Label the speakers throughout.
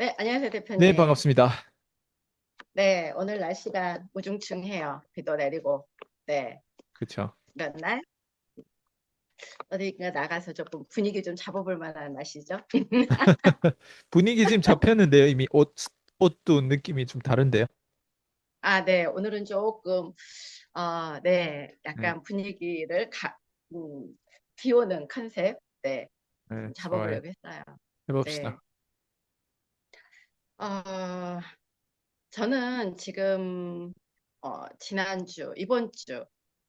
Speaker 1: 네, 안녕하세요,
Speaker 2: 네,
Speaker 1: 대표님.
Speaker 2: 반갑습니다.
Speaker 1: 네, 오늘 날씨가 우중충해요. 비도 내리고. 네,
Speaker 2: 그쵸.
Speaker 1: 이런 날 어디가 나가서 조금 분위기 좀 잡아볼 만한 날씨죠.
Speaker 2: 분위기 지금 잡혔는데요. 이미 옷도 느낌이 좀 다른데요.
Speaker 1: 아, 네, 오늘은 조금 네,
Speaker 2: 네,
Speaker 1: 약간 분위기를 비 오는 컨셉, 네,
Speaker 2: 네,
Speaker 1: 좀
Speaker 2: 좋아요.
Speaker 1: 잡아보려고 했어요. 네,
Speaker 2: 해봅시다.
Speaker 1: 어, 저는 지금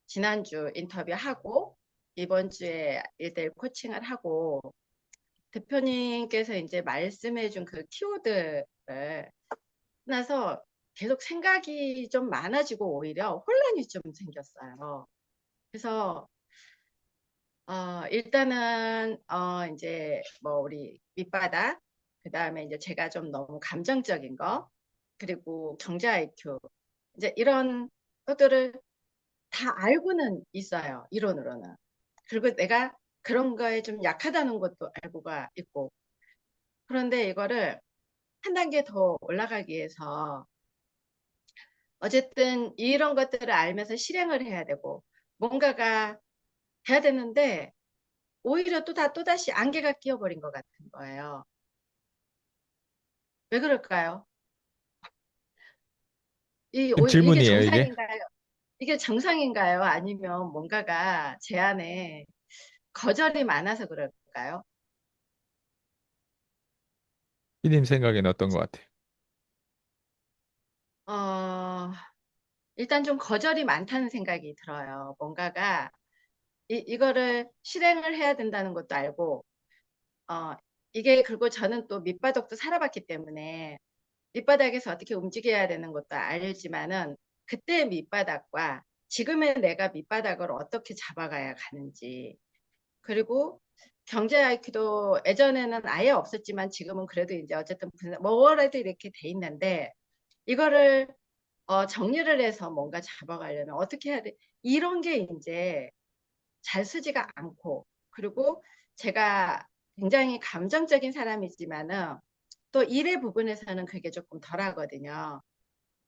Speaker 1: 지난주 인터뷰하고 이번 주에 1대1 코칭을 하고 대표님께서 이제 말씀해준 그 키워드를 나서 계속 생각이 좀 많아지고 오히려 혼란이 좀 생겼어요. 그래서 일단은 이제 뭐 우리 밑바닥 그다음에 이제 제가 좀 너무 감정적인 거 그리고 경제 IQ 이제 이런 것들을 다 알고는 있어요. 이론으로는. 그리고 내가 그런 거에 좀 약하다는 것도 알고가 있고 그런데 이거를 한 단계 더 올라가기 위해서 어쨌든 이런 것들을 알면서 실행을 해야 되고 뭔가가 돼야 되는데 오히려 또다시 안개가 끼어버린 것 같은 거예요. 왜 그럴까요?
Speaker 2: 지금
Speaker 1: 이게
Speaker 2: 질문이에요, 이게.
Speaker 1: 정상인가요? 이게 정상인가요? 아니면 뭔가가 제 안에 거절이 많아서 그럴까요?
Speaker 2: 피님 생각에는 어떤 것 같아요?
Speaker 1: 어, 일단 좀 거절이 많다는 생각이 들어요. 뭔가가 이거를 실행을 해야 된다는 것도 알고, 어, 이게 그리고 저는 또 밑바닥도 살아봤기 때문에 밑바닥에서 어떻게 움직여야 되는 것도 알지만은 그때 밑바닥과 지금의 내가 밑바닥을 어떻게 잡아가야 가는지 그리고 경제 IQ도 예전에는 아예 없었지만 지금은 그래도 이제 어쨌든 뭐라도 이렇게 돼 있는데 이거를 정리를 해서 뭔가 잡아가려면 어떻게 해야 돼? 이런 게 이제 잘 쓰지가 않고 그리고 제가 굉장히 감정적인 사람이지만은 또 일의 부분에서는 그게 조금 덜하거든요.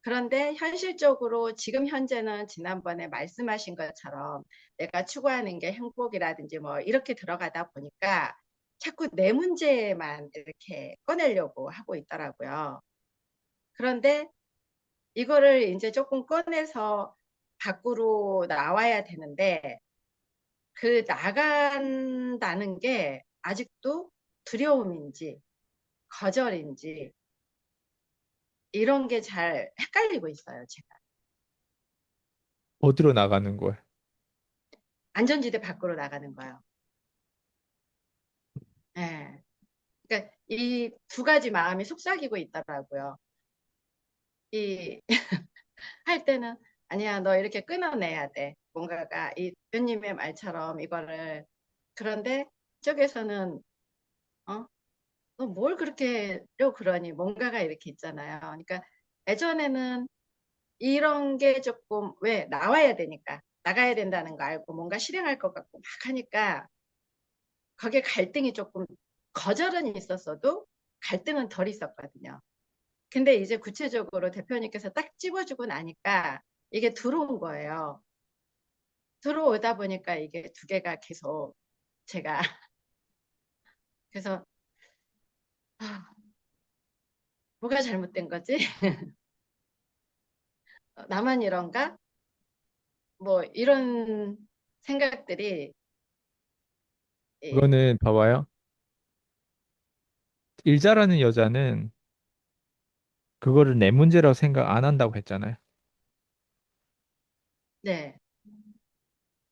Speaker 1: 그런데 현실적으로 지금 현재는 지난번에 말씀하신 것처럼 내가 추구하는 게 행복이라든지 뭐 이렇게 들어가다 보니까 자꾸 내 문제만 이렇게 꺼내려고 하고 있더라고요. 그런데 이거를 이제 조금 꺼내서 밖으로 나와야 되는데 그 나간다는 게 아직도 두려움인지 거절인지 이런 게 잘 헷갈리고 있어요, 제가.
Speaker 2: 어디로 나가는 거예요?
Speaker 1: 안전지대 밖으로 나가는 거예요. 예. 그러니까 이 두 가지 마음이 속삭이고 있더라고요. 이 할 때는 아니야, 너 이렇게 끊어내야 돼. 뭔가가 이 대표님의 말처럼 이거를 그런데 쪽에서는 어? 너 뭘 그렇게 그러니 뭔가가 이렇게 있잖아요. 그러니까 예전에는 이런 게 조금 왜 나와야 되니까 나가야 된다는 거 알고 뭔가 실행할 것 같고 막 하니까 거기에 갈등이 조금 거절은 있었어도 갈등은 덜 있었거든요. 근데 이제 구체적으로 대표님께서 딱 집어주고 나니까 이게 들어온 거예요. 들어오다 보니까 이게 두 개가 계속 제가 그래서 아, 뭐가 잘못된 거지? 나만 이런가? 뭐 이런 생각들이 예,
Speaker 2: 그거는 봐봐요. 일 잘하는 여자는 그거를 내 문제라고 생각 안 한다고 했잖아요.
Speaker 1: 네,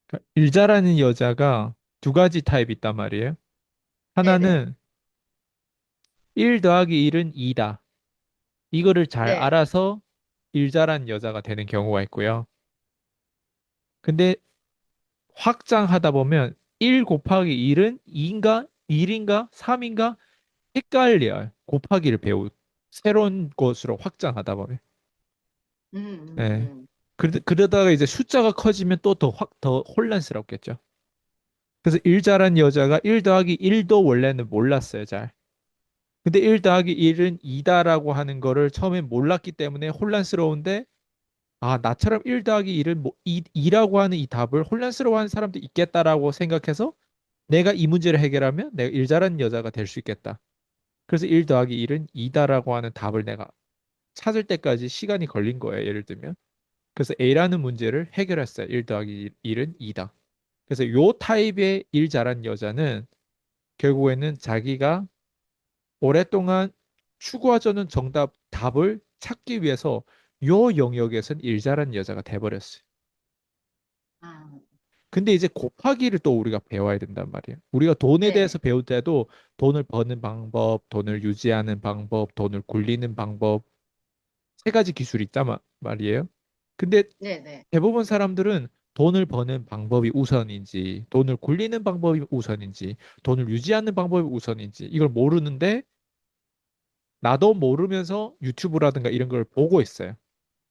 Speaker 2: 그러니까 일 잘하는 여자가 두 가지 타입이 있단 말이에요.
Speaker 1: 네, 네,
Speaker 2: 하나는 1 더하기 1은 2다. 이거를 잘
Speaker 1: 네,
Speaker 2: 알아서 일 잘하는 여자가 되는 경우가 있고요. 근데 확장하다 보면 1 곱하기 1은 2인가 1인가 3인가 헷갈려요. 곱하기를 배우 새로운 것으로 확장하다 보면. 예.
Speaker 1: 음.
Speaker 2: 그러다가 이제 숫자가 커지면 또 더 혼란스럽겠죠. 그래서 일 잘한 여자가 1 더하기 1도 원래는 몰랐어요, 잘. 근데 1 더하기 1은 2다라고 하는 거를 처음에 몰랐기 때문에 혼란스러운데, 아, 나처럼 1 더하기 1은 뭐 2라고 하는 이 답을 혼란스러워하는 사람도 있겠다라고 생각해서 내가 이 문제를 해결하면 내가 일 잘하는 여자가 될 수 있겠다. 그래서 1 더하기 1은 2다라고 하는 답을 내가 찾을 때까지 시간이 걸린 거예요. 예를 들면. 그래서 A라는 문제를 해결했어요. 1 더하기 1은 2다. 그래서 요 타입의 일 잘하는 여자는 결국에는 자기가 오랫동안 추구하자는 정답, 답을 찾기 위해서 요 영역에선 일 잘하는 여자가 돼버렸어요.
Speaker 1: 아,
Speaker 2: 근데 이제 곱하기를 또 우리가 배워야 된단 말이에요. 우리가 돈에 대해서
Speaker 1: 네,
Speaker 2: 배울 때도 돈을 버는 방법, 돈을 유지하는 방법, 돈을 굴리는 방법, 세 가지 기술이 있단 말이에요. 근데
Speaker 1: 네, 네.
Speaker 2: 대부분 사람들은 돈을 버는 방법이 우선인지, 돈을 굴리는 방법이 우선인지, 돈을 유지하는 방법이 우선인지, 이걸 모르는데, 나도 모르면서 유튜브라든가 이런 걸 보고 있어요.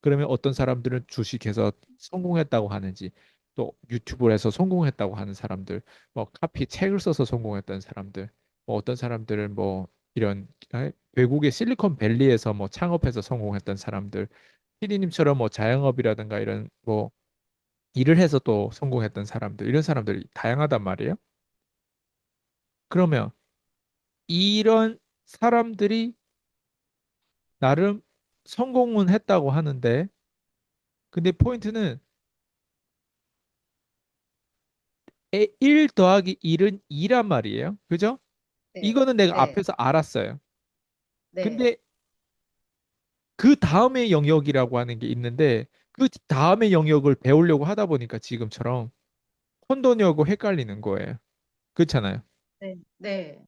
Speaker 2: 그러면 어떤 사람들은 주식해서 성공했다고 하는지, 또 유튜브를 해서 성공했다고 하는 사람들, 뭐 카피 책을 써서 성공했던 사람들, 뭐 어떤 사람들은 뭐 이런 외국의 실리콘밸리에서 뭐 창업해서 성공했던 사람들, 피디님처럼 뭐 자영업이라든가 이런 뭐 일을 해서 또 성공했던 사람들, 이런 사람들이 다양하단 말이에요. 그러면 이런 사람들이 나름 성공은 했다고 하는데, 근데 포인트는 1 더하기 1은 2란 말이에요. 그죠?
Speaker 1: 네,
Speaker 2: 이거는 내가
Speaker 1: 네,
Speaker 2: 앞에서 알았어요.
Speaker 1: 네.
Speaker 2: 근데 그 다음의 영역이라고 하는 게 있는데, 그 다음의 영역을 배우려고 하다 보니까 지금처럼 혼돈이하고 헷갈리는 거예요. 그렇잖아요.
Speaker 1: 네, 네,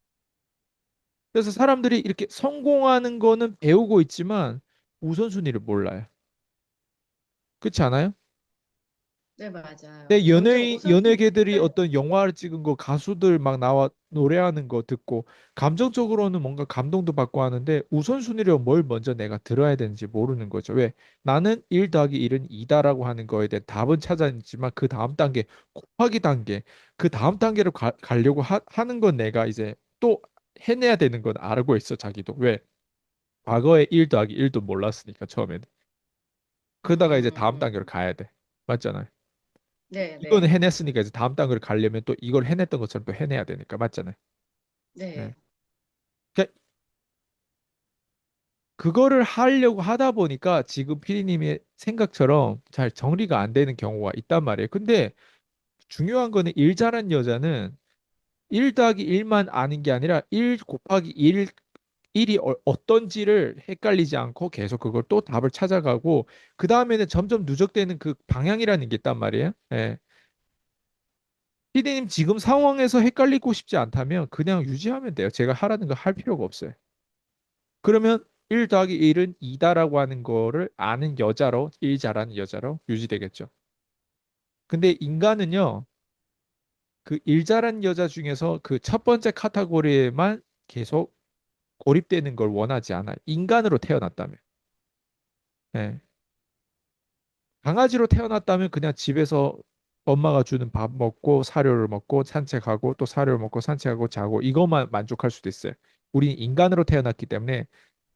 Speaker 2: 그래서 사람들이 이렇게 성공하는 거는 배우고 있지만 우선순위를 몰라요. 그렇지 않아요?
Speaker 1: 네, 맞아요.
Speaker 2: 내
Speaker 1: 점점
Speaker 2: 연예계들이
Speaker 1: 우선순위를,
Speaker 2: 어떤 영화를 찍은 거, 가수들 막 나와 노래하는 거 듣고 감정적으로는 뭔가 감동도 받고 하는데 우선순위로 뭘 먼저 내가 들어야 되는지 모르는 거죠. 왜? 나는 1 더하기 1은 2다라고 하는 거에 대한 답은 찾았지만 그 다음 단계, 곱하기 단계, 그 다음 단계로 가려고 하는 건 내가 이제 또 해내야 되는 건 알고 있어, 자기도. 왜? 과거에 1 더하기 1도 몰랐으니까, 처음에는. 그러다가 이제 다음
Speaker 1: 음,
Speaker 2: 단계로 가야 돼. 맞잖아요.
Speaker 1: 네,
Speaker 2: 이거는
Speaker 1: 네,
Speaker 2: 해냈으니까 이제 다음 단계를 가려면 또 이걸 해냈던 것처럼 또 해내야 되니까. 맞잖아요. 네.
Speaker 1: 네,
Speaker 2: 그러니까 그거를 하려고 하다 보니까 지금 피디님의 생각처럼 잘 정리가 안 되는 경우가 있단 말이에요. 근데 중요한 거는 일 잘하는 여자는 1 더하기 1만 아는 게 아니라 1 곱하기 1이 어떤지를 헷갈리지 않고 계속 그걸 또 답을 찾아가고 그 다음에는 점점 누적되는 그 방향이라는 게 있단 말이에요. 예. 피디님 지금 상황에서 헷갈리고 싶지 않다면 그냥 유지하면 돼요. 제가 하라는 거 할 필요가 없어요. 그러면 1 더하기 1은 2다라고 하는 거를 아는 여자로, 1 잘하는 여자로 유지되겠죠. 근데 인간은요, 그 1 잘하는 여자 중에서 그 첫 번째 카테고리에만 계속 고립되는 걸 원하지 않아요. 인간으로 태어났다면. 예. 강아지로 태어났다면 그냥 집에서 엄마가 주는 밥 먹고 사료를 먹고 산책하고 또 사료를 먹고 산책하고 자고 이것만 만족할 수도 있어요. 우리는 인간으로 태어났기 때문에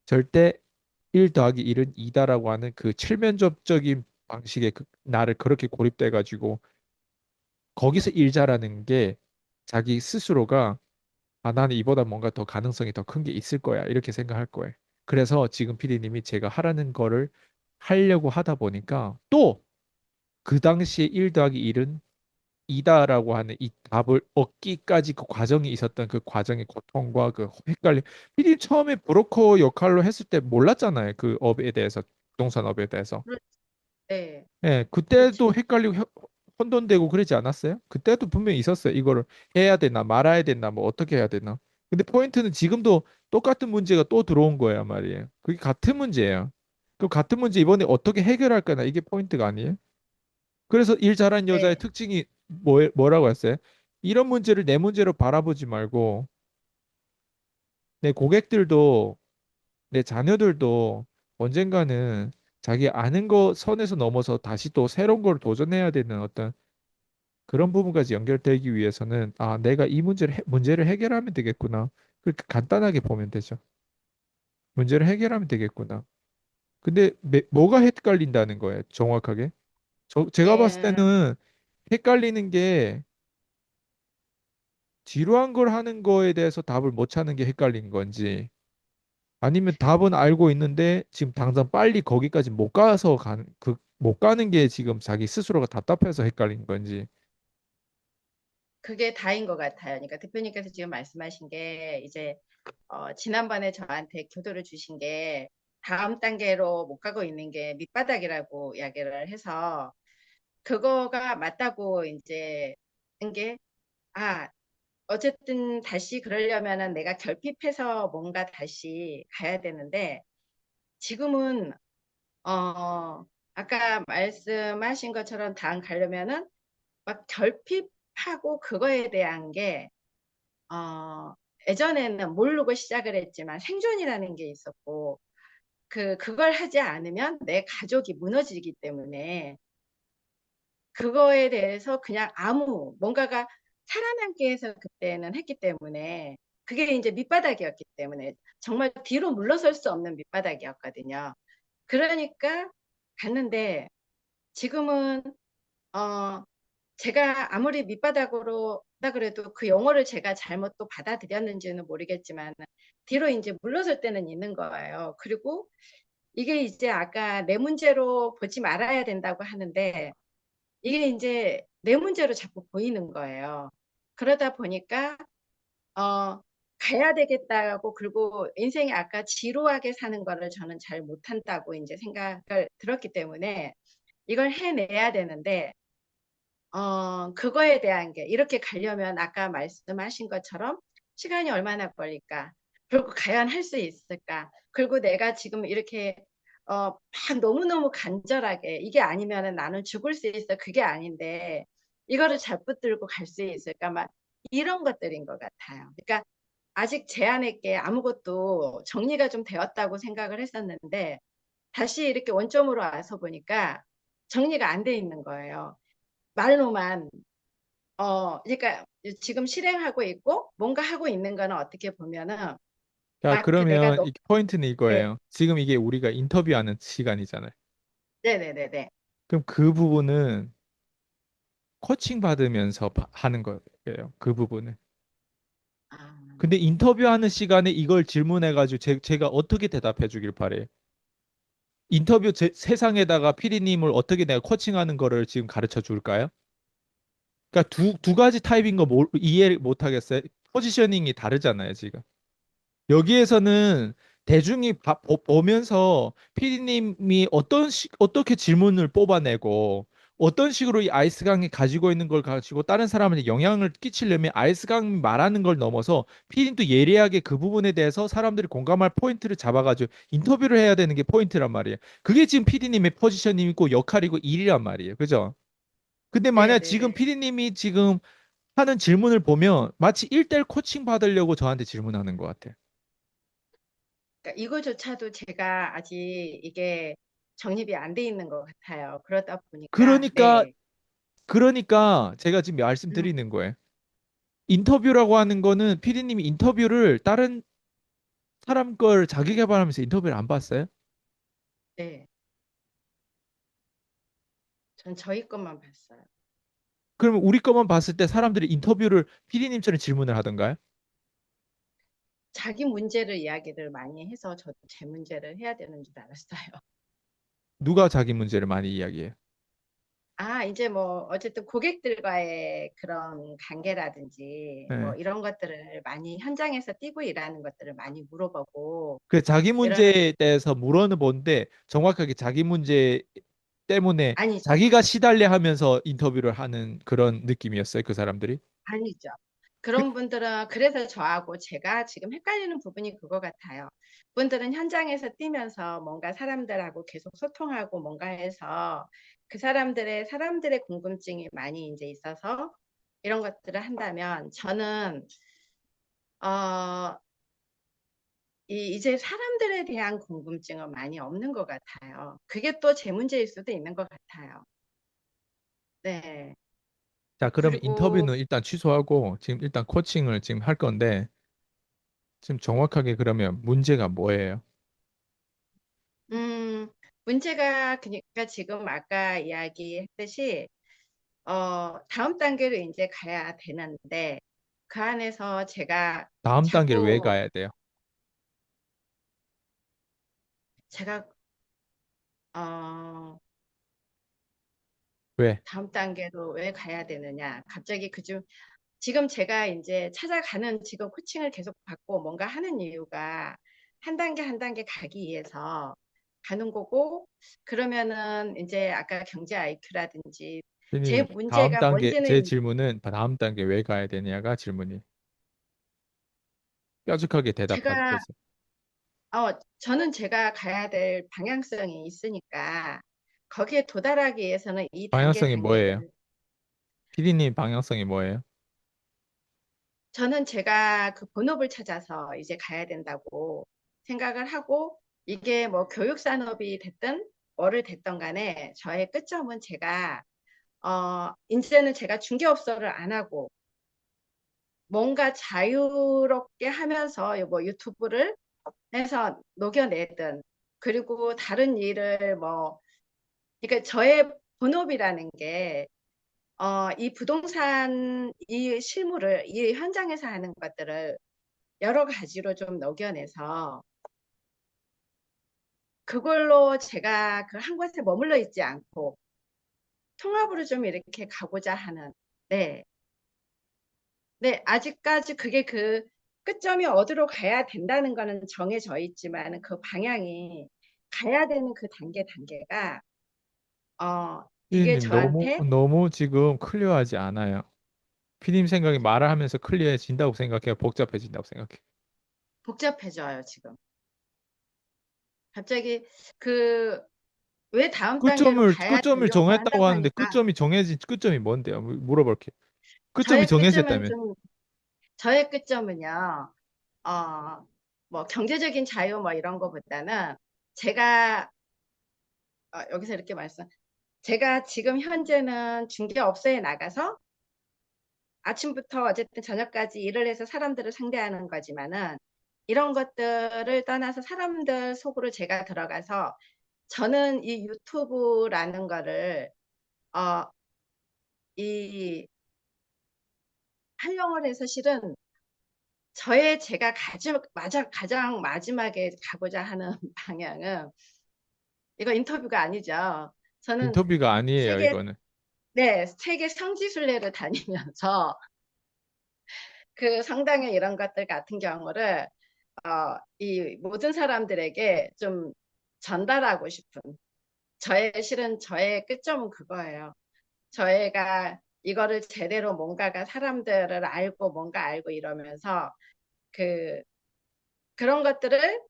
Speaker 2: 절대 1 더하기 1은 2다라고 하는 그 칠면접적인 방식의 나를 그렇게 고립돼 가지고 거기서 일 잘하는 게 자기 스스로가 아, 나는 이보다 뭔가 더 가능성이 더 큰 게 있을 거야. 이렇게 생각할 거예요. 그래서 지금 피디님이 제가 하라는 거를 하려고 하다 보니까 또 그 당시에 1 더하기 1은 이다라고 하는 이 답을 얻기까지 그 과정이 있었던 그 과정의 고통과 그 헷갈림. 피디 처음에 브로커 역할로 했을 때 몰랐잖아요. 그 업에 대해서, 부동산 업에 대해서.
Speaker 1: 그렇- 네,
Speaker 2: 예,
Speaker 1: 그렇죠.
Speaker 2: 그때도 헷갈리고 혼돈되고 그러지 않았어요? 그때도 분명히 있었어요. 이거를 해야 되나 말아야 되나 뭐 어떻게 해야 되나. 근데 포인트는 지금도 똑같은 문제가 또 들어온 거예요, 말이에요. 그게 같은 문제예요. 그 같은 문제 이번에 어떻게 해결할 거나 이게 포인트가 아니에요? 그래서 일 잘하는 여자의
Speaker 1: 네,
Speaker 2: 특징이 뭐라고 했어요? 이런 문제를 내 문제로 바라보지 말고 내 고객들도 내 자녀들도 언젠가는 자기 아는 거 선에서 넘어서 다시 또 새로운 걸 도전해야 되는 어떤 그런 부분까지 연결되기 위해서는 아, 내가 이 문제를 해결하면 되겠구나. 그렇게 간단하게 보면 되죠. 문제를 해결하면 되겠구나. 근데 뭐가 헷갈린다는 거예요, 정확하게? 제가 봤을
Speaker 1: 예,
Speaker 2: 때는 헷갈리는 게 지루한 걸 하는 거에 대해서 답을 못 찾는 게 헷갈린 건지 아니면 답은 알고 있는데 지금 당장 빨리 거기까지 못 가서 못 가는 게 지금 자기 스스로가 답답해서 헷갈린 건지.
Speaker 1: 그게 다인 것 같아요. 그러니까 대표님께서 지금 말씀하신 게 이제 지난번에 저한테 교도를 주신 게 다음 단계로 못 가고 있는 게 밑바닥이라고 이야기를 해서 그거가 맞다고 이제 한 게, 아, 어쨌든 다시 그러려면은 내가 결핍해서 뭔가 다시 가야 되는데 지금은 아까 말씀하신 것처럼 다음 가려면은 막 결핍하고 그거에 대한 게 어, 예전에는 모르고 시작을 했지만 생존이라는 게 있었고 그걸 하지 않으면 내 가족이 무너지기 때문에 그거에 대해서 그냥 아무 뭔가가 살아남기 위해서 그때는 했기 때문에 그게 이제 밑바닥이었기 때문에 정말 뒤로 물러설 수 없는 밑바닥이었거든요. 그러니까 갔는데 지금은 어 제가 아무리 밑바닥으로 다 그래도 그 용어를 제가 잘못 또 받아들였는지는 모르겠지만 뒤로 이제 물러설 때는 있는 거예요. 그리고 이게 이제 아까 내 문제로 보지 말아야 된다고 하는데 이게 이제 내 문제로 자꾸 보이는 거예요. 그러다 보니까 가야 되겠다고 그리고 인생이 아까 지루하게 사는 거를 저는 잘 못한다고 이제 생각을 들었기 때문에 이걸 해내야 되는데 그거에 대한 게 이렇게 가려면 아까 말씀하신 것처럼 시간이 얼마나 걸릴까? 그리고 과연 할 수 있을까? 그리고 내가 지금 이렇게 막 너무너무 간절하게 이게 아니면은 나는 죽을 수 있어. 그게 아닌데 이거를 잘 붙들고 갈 수 있을까? 막 이런 것들인 것 같아요. 그러니까 아직 제 안에 게 아무것도 정리가 좀 되었다고 생각을 했었는데 다시 이렇게 원점으로 와서 보니까 정리가 안 돼 있는 거예요. 말로만 그러니까 지금 실행하고 있고 뭔가 하고 있는 거는 어떻게 보면은
Speaker 2: 자,
Speaker 1: 막 그 내가
Speaker 2: 그러면 이 포인트는
Speaker 1: 네,
Speaker 2: 이거예요. 지금 이게 우리가 인터뷰하는 시간이잖아요.
Speaker 1: 네네네네.
Speaker 2: 그럼 그 부분은 코칭 받으면서 하는 거예요. 그 부분은.
Speaker 1: 아,
Speaker 2: 근데 인터뷰하는 시간에 이걸 질문해가지고 제가 어떻게 대답해 주길 바래요. 세상에다가 피디님을 어떻게 내가 코칭하는 거를 지금 가르쳐 줄까요? 그러니까 두 가지 타입인 거 이해 못 하겠어요? 포지셔닝이 다르잖아요, 지금. 여기에서는 대중이 보면서 피디님이 어떻게 질문을 뽑아내고 어떤 식으로 이 아이스강이 가지고 있는 걸 가지고 다른 사람한테 영향을 끼치려면 아이스강이 말하는 걸 넘어서 피디님도 예리하게 그 부분에 대해서 사람들이 공감할 포인트를 잡아가지고 인터뷰를 해야 되는 게 포인트란 말이에요. 그게 지금 피디님의 포지션이고 역할이고 일이란 말이에요. 그죠? 근데 만약 지금
Speaker 1: 네네네.
Speaker 2: 피디님이 지금 하는 질문을 보면 마치 1대1 코칭 받으려고 저한테 질문하는 것 같아요.
Speaker 1: 그러니까 이거조차도 제가 아직 이게 정립이 안 돼 있는 것 같아요. 그러다 보니까
Speaker 2: 그러니까
Speaker 1: 네.
Speaker 2: 그러니까 제가 지금
Speaker 1: 음,
Speaker 2: 말씀드리는 거예요. 인터뷰라고 하는 거는 피디님이 인터뷰를 다른 사람 걸 자기 개발하면서 인터뷰를 안 봤어요?
Speaker 1: 네. 전 저희 것만 봤어요.
Speaker 2: 그러면 우리 것만 봤을 때 사람들이 인터뷰를 피디님처럼 질문을 하던가요?
Speaker 1: 자기 문제를 이야기를 많이 해서 저도 제 문제를 해야 되는 줄 알았어요.
Speaker 2: 누가 자기 문제를 많이 이야기해요?
Speaker 1: 이제 뭐, 어쨌든 고객들과의 그런 관계라든지, 뭐,
Speaker 2: 예.
Speaker 1: 이런 것들을 많이 현장에서 뛰고 일하는 것들을 많이 물어보고,
Speaker 2: 그 자기
Speaker 1: 이러는,
Speaker 2: 문제에 대해서 물어는 본데 정확하게 자기 문제 때문에
Speaker 1: 아니죠.
Speaker 2: 자기가 시달려 하면서 인터뷰를 하는 그런 느낌이었어요, 그 사람들이?
Speaker 1: 아니죠.
Speaker 2: 그,
Speaker 1: 그런 분들은, 그래서 저하고 제가 지금 헷갈리는 부분이 그거 같아요. 분들은 현장에서 뛰면서 뭔가 사람들하고 계속 소통하고 뭔가 해서 그 사람들의 궁금증이 많이 이제 있어서 이런 것들을 한다면 저는, 어, 이제 사람들에 대한 궁금증은 많이 없는 것 같아요. 그게 또 제 문제일 수도 있는 것 같아요. 네.
Speaker 2: 자, 그러면
Speaker 1: 그리고,
Speaker 2: 인터뷰는 일단 취소하고 지금 일단 코칭을 지금 할 건데 지금 정확하게 그러면 문제가 뭐예요?
Speaker 1: 문제가 그러니까 지금 아까 이야기했듯이 다음 단계로 이제 가야 되는데 그 안에서 제가
Speaker 2: 다음 단계를 왜
Speaker 1: 자꾸
Speaker 2: 가야 돼요?
Speaker 1: 제가 어,
Speaker 2: 왜?
Speaker 1: 다음 단계로 왜 가야 되느냐? 갑자기 그중 지금 제가 이제 찾아가는 지금 코칭을 계속 받고 뭔가 하는 이유가 한 단계 가기 위해서 가는 거고 그러면은 이제 아까 경제 IQ라든지 제
Speaker 2: 피디님, 다음
Speaker 1: 문제가
Speaker 2: 단계, 제
Speaker 1: 뭔지는
Speaker 2: 질문은 다음 단계 왜 가야 되냐가 질문이. 뾰족하게 대답해
Speaker 1: 제가
Speaker 2: 주세요.
Speaker 1: 저는 제가 가야 될 방향성이 있으니까 거기에 도달하기 위해서는 이
Speaker 2: 방향성이 뭐예요?
Speaker 1: 단계들을
Speaker 2: 피디님 방향성이 뭐예요?
Speaker 1: 저는 제가 그 본업을 찾아서 이제 가야 된다고 생각을 하고 이게 뭐 교육 산업이 됐든 뭐를 됐든 간에 저의 끝점은 제가 이제는 제가 중개업소를 안 하고 뭔가 자유롭게 하면서 뭐 유튜브를 해서 녹여내든 그리고 다른 일을 뭐 그러니까 저의 본업이라는 게 이 부동산 이 실무를 이 현장에서 하는 것들을 여러 가지로 좀 녹여내서 그걸로 제가 그 한 곳에 머물러 있지 않고 통합으로 좀 이렇게 가고자 하는 네. 네, 아직까지 그게 그 끝점이 어디로 가야 된다는 거는 정해져 있지만 그 방향이 가야 되는 그 단계가 이게
Speaker 2: 피디님 너무
Speaker 1: 저한테
Speaker 2: 너무 지금 클리어하지 않아요. 피디님 생각이 말을 하면서 클리어해진다고 생각해요? 복잡해진다고 생각해요?
Speaker 1: 복잡해져요, 지금. 갑자기 그 왜 다음 단계로 가야
Speaker 2: 끝점을
Speaker 1: 되려고
Speaker 2: 정했다고
Speaker 1: 한다고
Speaker 2: 하는데
Speaker 1: 하니까
Speaker 2: 끝점이 정해진 끝점이 뭔데요? 물어볼게요. 끝점이
Speaker 1: 저의 끝점은
Speaker 2: 정해졌다면
Speaker 1: 좀 저의 끝점은요. 어, 뭐 경제적인 자유 뭐 이런 거보다는 제가 여기서 이렇게 제가 지금 현재는 중개업소에 나가서 아침부터 어쨌든 저녁까지 일을 해서 사람들을 상대하는 거지만은 이런 것들을 떠나서 사람들 속으로 제가 들어가서 저는 이 유튜브라는 거를 어, 이 활용을 해서 실은 제가 가장 마지막에 가고자 하는 방향은 이거 인터뷰가 아니죠. 저는
Speaker 2: 인터뷰가 아니에요,
Speaker 1: 세계
Speaker 2: 이거는.
Speaker 1: 네, 세계 성지순례를 다니면서 그 성당의 이런 것들 같은 경우를 이 모든 사람들에게 좀 전달하고 싶은 실은 저의 끝점은 그거예요. 저희가 이거를 제대로 뭔가가 사람들을 알고 뭔가 알고 이러면서 그 그런 것들을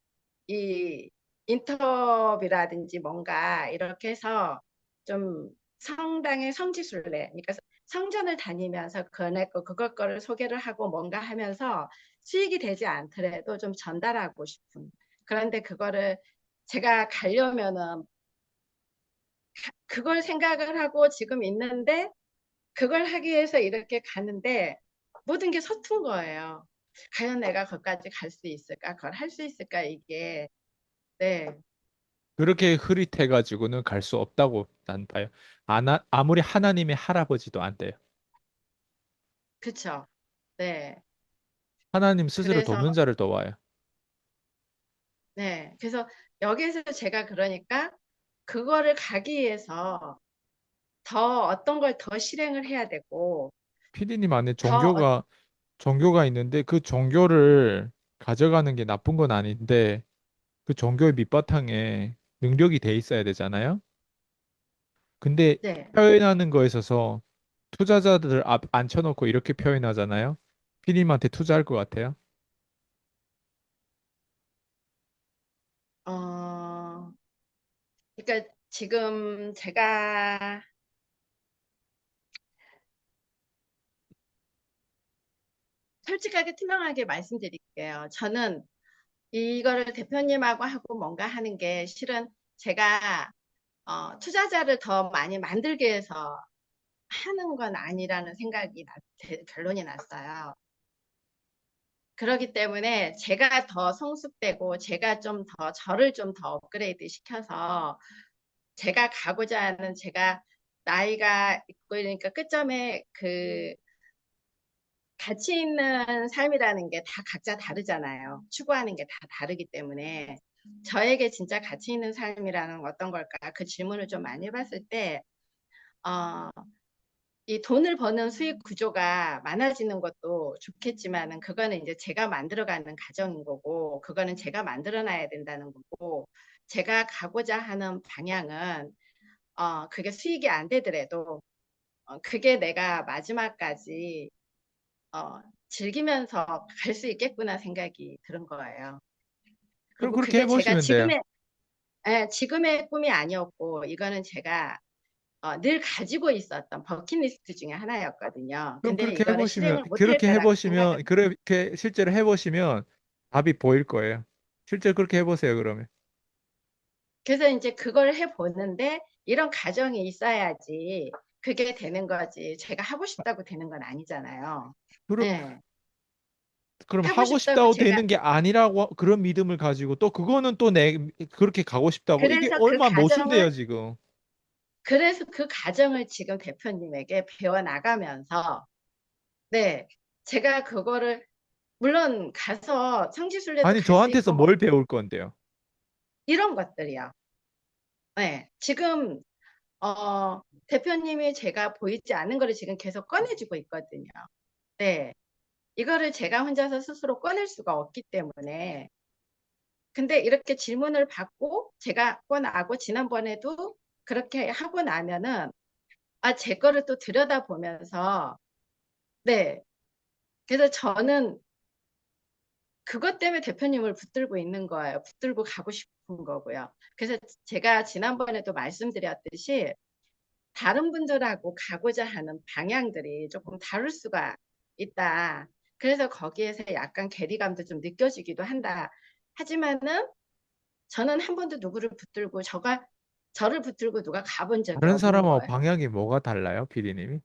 Speaker 1: 이 인터뷰라든지 뭔가 이렇게 해서 좀 성당의 성지순례, 그러니까 성전을 다니면서 그것 거를 소개를 하고 뭔가 하면서 수익이 되지 않더라도 좀 전달하고 싶은. 그런데 그거를 제가 가려면은 그걸 생각을 하고 지금 있는데 그걸 하기 위해서 이렇게 가는데 모든 게 서툰 거예요. 과연 내가 거기까지 갈 수 있을까? 그걸 할 수 있을까? 이게 네,
Speaker 2: 그렇게 흐릿해가지고는 갈 수 없다고 난 봐요. 아무리 하나님의 할아버지도 안 돼요.
Speaker 1: 그쵸. 네.
Speaker 2: 하나님 스스로
Speaker 1: 그래서,
Speaker 2: 돕는 자를 도와요.
Speaker 1: 네. 그래서 여기에서 제가 그러니까 그거를 가기 위해서 더 어떤 걸 더 실행을 해야 되고,
Speaker 2: 피디님 안에
Speaker 1: 더,
Speaker 2: 종교가 있는데 그 종교를 가져가는 게 나쁜 건 아닌데 그 종교의 밑바탕에 능력이 돼 있어야 되잖아요. 근데
Speaker 1: 네.
Speaker 2: 표현하는 거에 있어서 투자자들을 앞 앉혀놓고 이렇게 표현하잖아요. 피디님한테 투자할 것 같아요.
Speaker 1: 어, 그러니까 지금 제가 솔직하게 투명하게 말씀드릴게요. 저는 이거를 대표님하고 하고 뭔가 하는 게 실은 제가 투자자를 더 많이 만들기 위해서 하는 건 아니라는 결론이 났어요. 그렇기 때문에 제가 더 성숙되고 제가 좀 더 저를 좀 더 업그레이드 시켜서 제가 가고자 하는 제가 나이가 있고 이러니까 끝점에 그 가치 있는 삶이라는 게 다 각자 다르잖아요. 추구하는 게 다 다르기 때문에 저에게 진짜 가치 있는 삶이라는 어떤 걸까? 그 질문을 좀 많이 해봤을 때, 어, 이 돈을 버는 수익 구조가 많아지는 것도 좋겠지만은 그거는 이제 제가 만들어가는 과정인 거고, 그거는 제가 만들어놔야 된다는 거고, 제가 가고자 하는 방향은 그게 수익이 안 되더라도 그게 내가 마지막까지 어, 즐기면서 갈 수 있겠구나 생각이 드는 거예요.
Speaker 2: 그럼
Speaker 1: 그리고
Speaker 2: 그렇게
Speaker 1: 그게 제가
Speaker 2: 해보시면 돼요.
Speaker 1: 지금의 꿈이 아니었고, 이거는 제가 늘 가지고 있었던 버킷리스트 중에 하나였거든요.
Speaker 2: 그럼
Speaker 1: 근데
Speaker 2: 그렇게
Speaker 1: 이거를
Speaker 2: 해보시면,
Speaker 1: 실행을 못할
Speaker 2: 그렇게
Speaker 1: 거라고
Speaker 2: 해보시면,
Speaker 1: 생각을,
Speaker 2: 그렇게 실제로 해보시면 답이 보일 거예요. 실제로 그렇게 해보세요, 그러면.
Speaker 1: 그래서 이제 그걸 해보는데, 이런 가정이 있어야지 그게 되는 거지. 제가 하고 싶다고 되는 건 아니잖아요.
Speaker 2: 그럼,
Speaker 1: 네.
Speaker 2: 그럼
Speaker 1: 하고
Speaker 2: 하고
Speaker 1: 싶다고
Speaker 2: 싶다고
Speaker 1: 제가,
Speaker 2: 되는 게 아니라고 그런 믿음을 가지고 또 그거는 또 그렇게 가고 싶다고 이게
Speaker 1: 그래서 그
Speaker 2: 얼마
Speaker 1: 가정을
Speaker 2: 모순돼요, 지금.
Speaker 1: 그래서 그 과정을 지금 대표님에게 배워나가면서, 네, 제가 그거를, 물론 가서 성지순례도
Speaker 2: 아니,
Speaker 1: 갈 수
Speaker 2: 저한테서
Speaker 1: 있고, 뭐,
Speaker 2: 뭘 배울 건데요?
Speaker 1: 이런 것들이요. 네, 지금, 대표님이 제가 보이지 않는 거를 지금 계속 꺼내주고 있거든요. 네, 이거를 제가 혼자서 스스로 꺼낼 수가 없기 때문에, 근데 이렇게 질문을 받고, 제가 꺼나고, 지난번에도 그렇게 하고 나면은, 제 거를 또 들여다보면서, 네, 그래서 저는 그것 때문에 대표님을 붙들고 있는 거예요. 붙들고 가고 싶은 거고요. 그래서 제가 지난번에도 말씀드렸듯이 다른 분들하고 가고자 하는 방향들이 조금 다를 수가 있다. 그래서 거기에서 약간 괴리감도 좀 느껴지기도 한다. 하지만은 저는 한 번도 누구를 붙들고 저를 붙들고 누가 가본 적이
Speaker 2: 다른
Speaker 1: 없는
Speaker 2: 사람하고
Speaker 1: 거예요.
Speaker 2: 방향이 뭐가 달라요, 피디님이?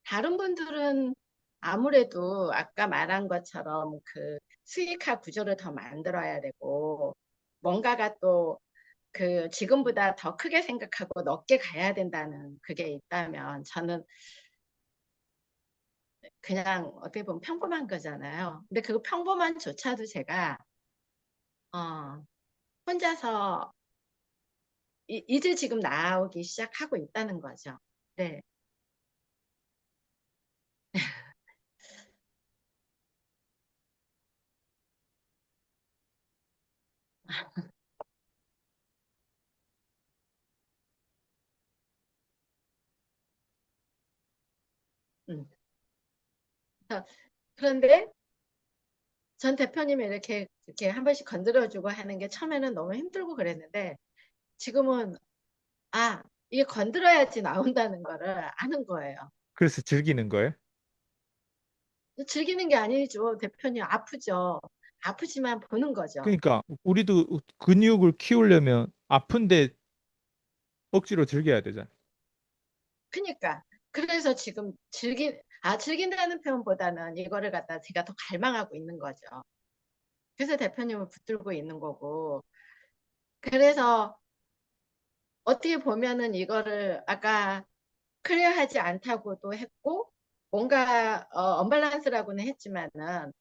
Speaker 1: 다른 분들은 아무래도 아까 말한 것처럼 그 수익화 구조를 더 만들어야 되고 뭔가가 또 그 지금보다 더 크게 생각하고 넓게 가야 된다는 그게 있다면 저는 그냥 어떻게 보면 평범한 거잖아요. 근데 그 평범한조차도 제가 어, 혼자서 이제 지금 나오기 시작하고 있다는 거죠. 네. 음. 그래서 그런데 전 대표님이 이렇게 한 번씩 건드려주고 하는 게 처음에는 너무 힘들고 그랬는데 지금은 아, 이게 건드려야지 나온다는 거를 아는 거예요.
Speaker 2: 그래서 즐기는 거예요?
Speaker 1: 즐기는 게 아니죠. 대표님 아프죠. 아프지만 보는 거죠.
Speaker 2: 그러니까 우리도 근육을 키우려면 아픈데 억지로 즐겨야 되잖아.
Speaker 1: 그러니까 그래서 지금 즐긴다는 표현보다는 이거를 갖다 제가 더 갈망하고 있는 거죠. 그래서 대표님을 붙들고 있는 거고. 그래서 어떻게 보면은 이거를 아까 클리어하지 않다고도 했고 뭔가 언밸런스라고는 했지만은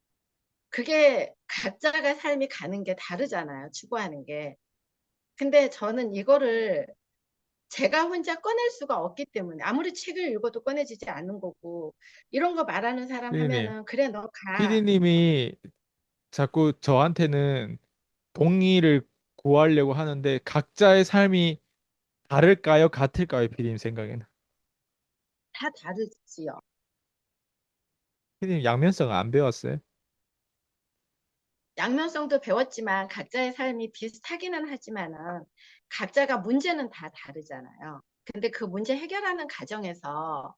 Speaker 1: 그게 각자가 삶이 가는 게 다르잖아요. 추구하는 게. 근데 저는 이거를 제가 혼자 꺼낼 수가 없기 때문에 아무리 책을 읽어도 꺼내지지 않는 거고 이런 거 말하는 사람
Speaker 2: 피디님,
Speaker 1: 하면은 그래 너 가.
Speaker 2: 피디님이 자꾸 저한테는 동의를 구하려고 하는데 각자의 삶이 다를까요? 같을까요? 피디님 생각에는.
Speaker 1: 다 다르지요.
Speaker 2: 피디님 양면성 안 배웠어요?
Speaker 1: 양면성도 배웠지만 각자의 삶이 비슷하기는 하지만은 각자가 문제는 다 다르잖아요. 근데 그 문제 해결하는 과정에서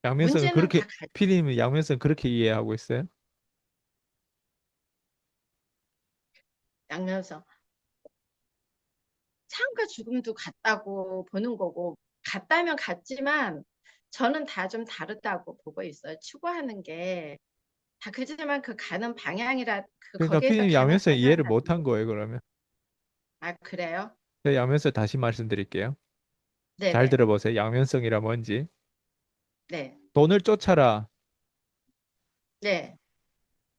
Speaker 2: 양면성을
Speaker 1: 문제는
Speaker 2: 그렇게
Speaker 1: 다
Speaker 2: 피디님은 양면성 그렇게 이해하고 있어요?
Speaker 1: 양면성. 삶과 죽음도 같다고 보는 거고, 같다면 같지만, 저는 다 좀 다르다고 보고 있어요. 추구하는 게. 다 그지만 그 가는 방향이라, 그
Speaker 2: 그러니까
Speaker 1: 거기에서
Speaker 2: 피디님
Speaker 1: 가는
Speaker 2: 양면성 이해를
Speaker 1: 과정이라는
Speaker 2: 못한
Speaker 1: 거.
Speaker 2: 거예요, 그러면.
Speaker 1: 아, 그래요?
Speaker 2: 네, 양면성 다시 말씀드릴게요. 잘
Speaker 1: 네네.
Speaker 2: 들어보세요. 양면성이란 뭔지.
Speaker 1: 네.
Speaker 2: 돈을 쫓아라.
Speaker 1: 네.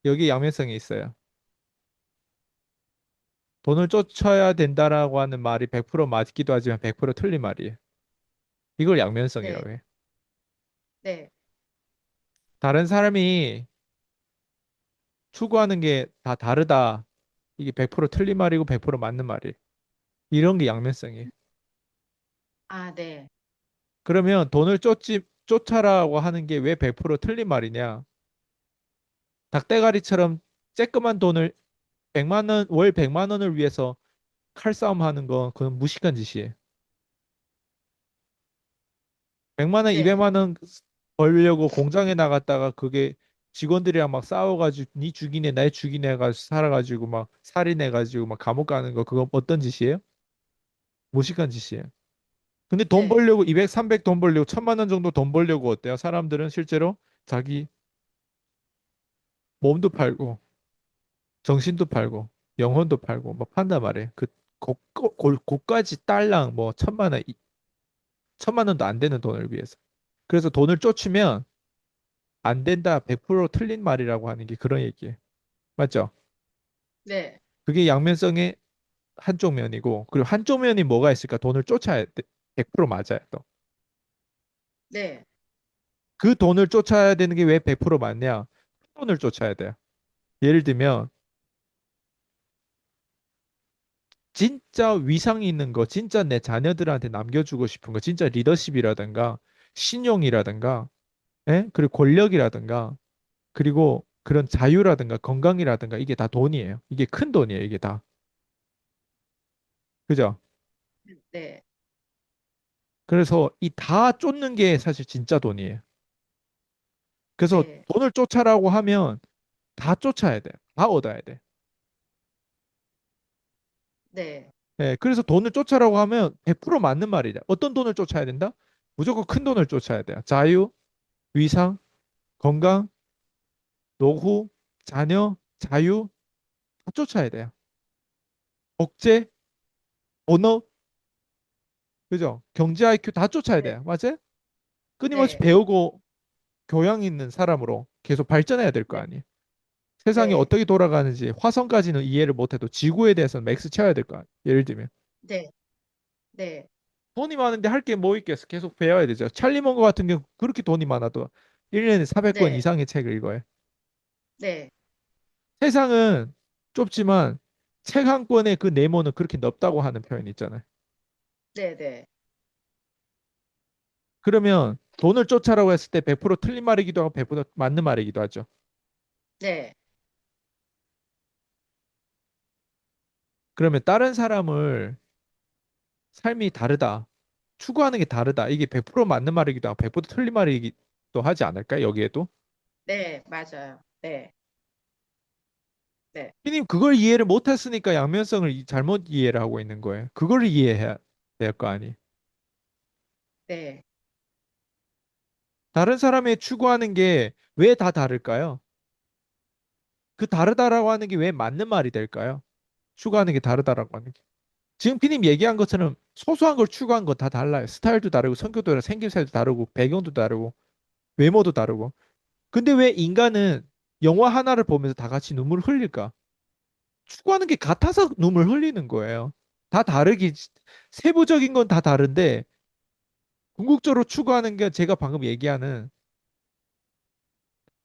Speaker 2: 여기 양면성이 있어요. 돈을 쫓아야 된다라고 하는 말이 100% 맞기도 하지만 100% 틀린 말이에요. 이걸
Speaker 1: 네.
Speaker 2: 양면성이라고 해요.
Speaker 1: 네.
Speaker 2: 다른 사람이 추구하는 게 다 다르다. 이게 100% 틀린 말이고 100% 맞는 말이에요. 이런 게 양면성이에요.
Speaker 1: 아, 네.
Speaker 2: 그러면 돈을 쫓아라고 하는 게 왜 100% 틀린 말이냐? 닭대가리처럼 쬐끄만 돈을 100만 원, 월 100만 원을 위해서 칼싸움 하는 건 그건 무식한 짓이에요. 100만 원,
Speaker 1: 네.
Speaker 2: 200만 원 벌려고 공장에 나갔다가 그게 직원들이랑 막 싸워가지고 니 죽이네, 나 죽이네 해가지고 살아가지고 막 살인해가지고 막 감옥 가는 거 그건 어떤 짓이에요? 무식한 짓이에요. 근데 돈
Speaker 1: 네.
Speaker 2: 벌려고 200, 300 돈 벌려고 1000만 원 정도 돈 벌려고 어때요? 사람들은 실제로 자기 몸도 팔고 정신도 팔고 영혼도 팔고 뭐 판단 말이에요. 그 고까지 딸랑 뭐 1000만 원, 1000만 원도 안 되는 돈을 위해서. 그래서 돈을 쫓으면 안 된다. 100% 틀린 말이라고 하는 게 그런 얘기예요. 맞죠?
Speaker 1: 네.
Speaker 2: 그게 양면성의 한쪽 면이고 그리고 한쪽 면이 뭐가 있을까? 돈을 쫓아야 돼. 100% 맞아요. 또.
Speaker 1: 네.
Speaker 2: 그 돈을 쫓아야 되는 게 왜 100% 맞냐? 돈을 쫓아야 돼요. 예를 들면 진짜 위상이 있는 거, 진짜 내 자녀들한테 남겨주고 싶은 거, 진짜 리더십이라든가 신용이라든가, 예? 그리고 권력이라든가, 그리고 그런 자유라든가 건강이라든가 이게 다 돈이에요. 이게 큰 돈이에요. 이게 다. 그죠?
Speaker 1: 네.
Speaker 2: 그래서 이 다 쫓는 게 사실 진짜 돈이에요. 그래서
Speaker 1: 네.
Speaker 2: 돈을 쫓아라고 하면 다 쫓아야 돼요. 다 얻어야 돼.
Speaker 1: 네.
Speaker 2: 예, 그래서 돈을 쫓아라고 하면 100% 맞는 말이죠. 어떤 돈을 쫓아야 된다? 무조건 큰 돈을 쫓아야 돼요. 자유, 위상, 건강, 노후, 자녀, 자유 다 쫓아야 돼요. 복제, 본업, 그죠? 경제 IQ 다 쫓아야
Speaker 1: 네.
Speaker 2: 돼요. 맞아요? 끊임없이
Speaker 1: 네.
Speaker 2: 배우고 교양 있는 사람으로 계속 발전해야 될 거
Speaker 1: 네.
Speaker 2: 아니에요. 세상이
Speaker 1: 네.
Speaker 2: 어떻게 돌아가는지 화성까지는 이해를 못해도 지구에 대해서는 맥스 쳐야 될 거 아니에요. 예를 들면.
Speaker 1: 네. 네.
Speaker 2: 돈이 많은데 할 게 뭐 있겠어? 계속 배워야 되죠. 찰리 먼거 같은 경우 그렇게 돈이 많아도 1년에 400권
Speaker 1: 네.
Speaker 2: 이상의 책을 읽어요.
Speaker 1: 네.
Speaker 2: 세상은 좁지만 책 한 권의 그 네모는 그렇게 넓다고 하는 표현이 있잖아요.
Speaker 1: 네. 네.
Speaker 2: 그러면 돈을 쫓아라고 했을 때 100% 틀린 말이기도 하고 100% 맞는 말이기도 하죠.
Speaker 1: 네.
Speaker 2: 그러면 다른 사람을 삶이 다르다. 추구하는 게 다르다. 이게 100% 맞는 말이기도 하고 100% 틀린 말이기도 하지 않을까? 여기에도.
Speaker 1: 네. 맞아요. 네. 네.
Speaker 2: 피님 그걸 이해를 못했으니까 양면성을 잘못 이해를 하고 있는 거예요. 그걸 이해해야 될 거 아니.
Speaker 1: 네.
Speaker 2: 다른 사람의 추구하는 게 왜 다 다를까요? 그 다르다라고 하는 게 왜 맞는 말이 될까요? 추구하는 게 다르다라고 하는 게. 지금 피님 얘기한 것처럼 소소한 걸 추구한 거 다 달라요. 스타일도 다르고 성격도 다르고 생김새도 다르고 배경도 다르고 외모도 다르고. 근데 왜 인간은 영화 하나를 보면서 다 같이 눈물을 흘릴까? 추구하는 게 같아서 눈물 흘리는 거예요. 다 다르기, 세부적인 건 다 다른데, 궁극적으로 추구하는 게 제가 방금 얘기하는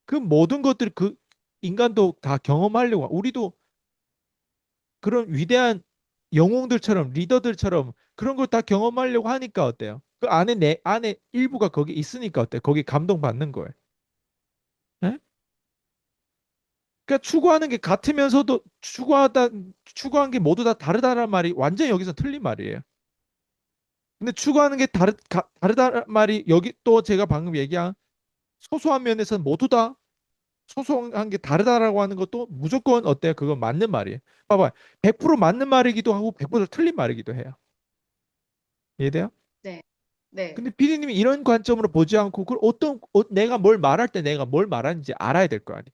Speaker 2: 그 모든 것들 그 인간도 다 경험하려고, 우리도 그런 위대한 영웅들처럼, 리더들처럼 그런 걸 다 경험하려고 하니까 어때요? 그 안에 내 안에 일부가 거기 있으니까 어때요? 거기 감동받는 거예요. 예? 그러니까 추구하는 게 같으면서도 추구한 게 모두 다 다르다는 말이 완전히 여기서 틀린 말이에요. 근데 추구하는 게 다르다는 말이 여기 또 제가 방금 얘기한 소소한 면에서는 모두 다 소소한 게 다르다라고 하는 것도 무조건 어때요? 그건 맞는 말이에요. 봐봐. 100% 맞는 말이기도 하고 100% 틀린 말이기도 해요. 이해돼요?
Speaker 1: 네. 네.
Speaker 2: 근데 피디님이 이런 관점으로 보지 않고 그걸 내가 뭘 말할 때 내가 뭘 말하는지 알아야 될 거 아니에요.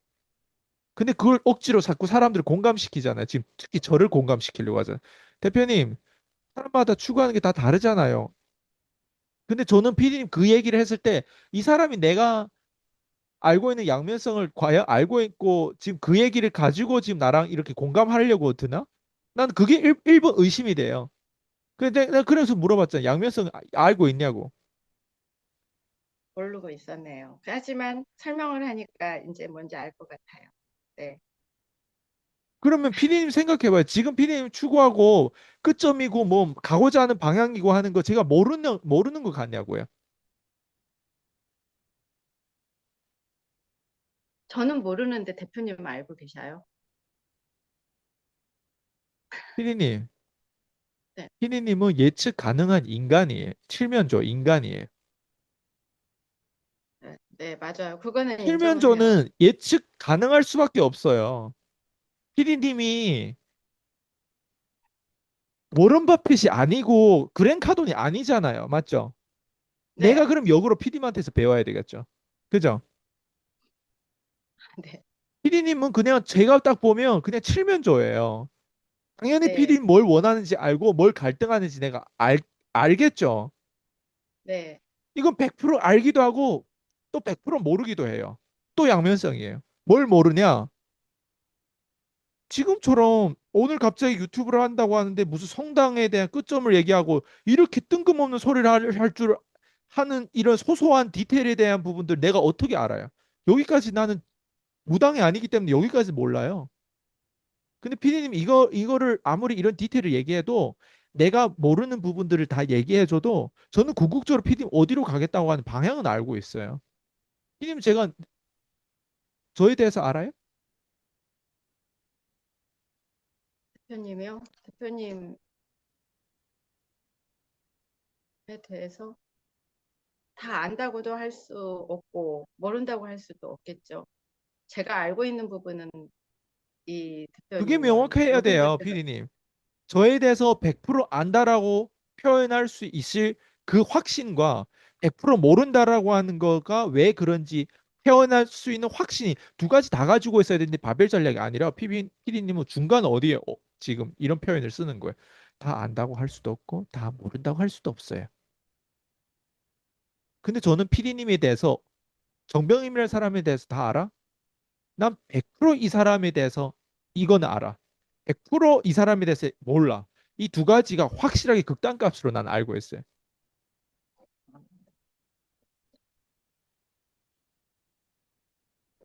Speaker 2: 근데 그걸 억지로 자꾸 사람들을 공감시키잖아요. 지금 특히 저를 공감시키려고 하잖아요. 대표님, 사람마다 추구하는 게 다 다르잖아요. 근데 저는 피디님 그 얘기를 했을 때 이 사람이 내가 알고 있는 양면성을 과연 알고 있고 지금 그 얘기를 가지고 지금 나랑 이렇게 공감하려고 드나? 난 그게 일본 의심이 돼요. 근데 내가 그래서 물어봤잖아. 양면성 알고 있냐고.
Speaker 1: 모르고 있었네요. 하지만 설명을 하니까 이제 뭔지 알 것 같아요. 네,
Speaker 2: 그러면 피디님 생각해봐요. 지금 피디님 추구하고 끝점이고 뭐 가고자 하는 방향이고 하는 거 제가 모르는 거 같냐고요.
Speaker 1: 저는 모르는데 대표님은 알고 계셔요?
Speaker 2: 피디님,
Speaker 1: 네,
Speaker 2: 피디님은 예측 가능한 인간이에요. 칠면조 인간이에요.
Speaker 1: 네, 네, 맞아요. 그거는 인정을 해요.
Speaker 2: 칠면조는 예측 가능할 수밖에 없어요. 피디님이 워런 버핏이 아니고 그랜 카돈이 아니잖아요. 맞죠? 내가
Speaker 1: 네,
Speaker 2: 그럼 역으로 피디님한테서 배워야 되겠죠. 그죠?
Speaker 1: 네,
Speaker 2: 피디님은 그냥 제가 딱 보면 그냥 칠면조예요. 당연히
Speaker 1: 네,
Speaker 2: 피디님 뭘 원하는지 알고 뭘 갈등하는지 내가 알겠죠.
Speaker 1: 네.
Speaker 2: 이건 100% 알기도 하고 또 100% 모르기도 해요. 또 양면성이에요. 뭘 모르냐? 지금처럼 오늘 갑자기 유튜브를 한다고 하는데 무슨 성당에 대한 끝점을 얘기하고 이렇게 뜬금없는 소리를 할 줄 하는 이런 소소한 디테일에 대한 부분들 내가 어떻게 알아요? 여기까지 나는 무당이 아니기 때문에 여기까지 몰라요. 근데 피디님 이거를 아무리 이런 디테일을 얘기해도 내가 모르는 부분들을 다 얘기해줘도 저는 궁극적으로 피디님 어디로 가겠다고 하는 방향은 알고 있어요. 피디님 제가 저에 대해서 알아요?
Speaker 1: 대표님이요? 대표님에 대해서 다 안다고도 할 수 없고 모른다고 할 수도 없겠죠. 제가 알고 있는 부분은 이
Speaker 2: 그게
Speaker 1: 대표님은
Speaker 2: 명확해야
Speaker 1: 모든
Speaker 2: 돼요,
Speaker 1: 것들을
Speaker 2: 피디님. 저에 대해서 100% 안다라고 표현할 수 있을 그 확신과 100% 모른다라고 하는 거가 왜 그런지 표현할 수 있는 확신이 두 가지 다 가지고 있어야 되는데 바벨 전략이 아니라 피디님은 중간 어디에 지금 이런 표현을 쓰는 거예요. 다 안다고 할 수도 없고 다 모른다고 할 수도 없어요. 근데 저는 피디님에 대해서 정병임이라는 사람에 대해서 다 알아? 난 100%이 사람에 대해서 이거는 알아. 100%이 사람에 대해서 몰라. 이 두 가지가 확실하게 극단값으로 난 알고 있어요.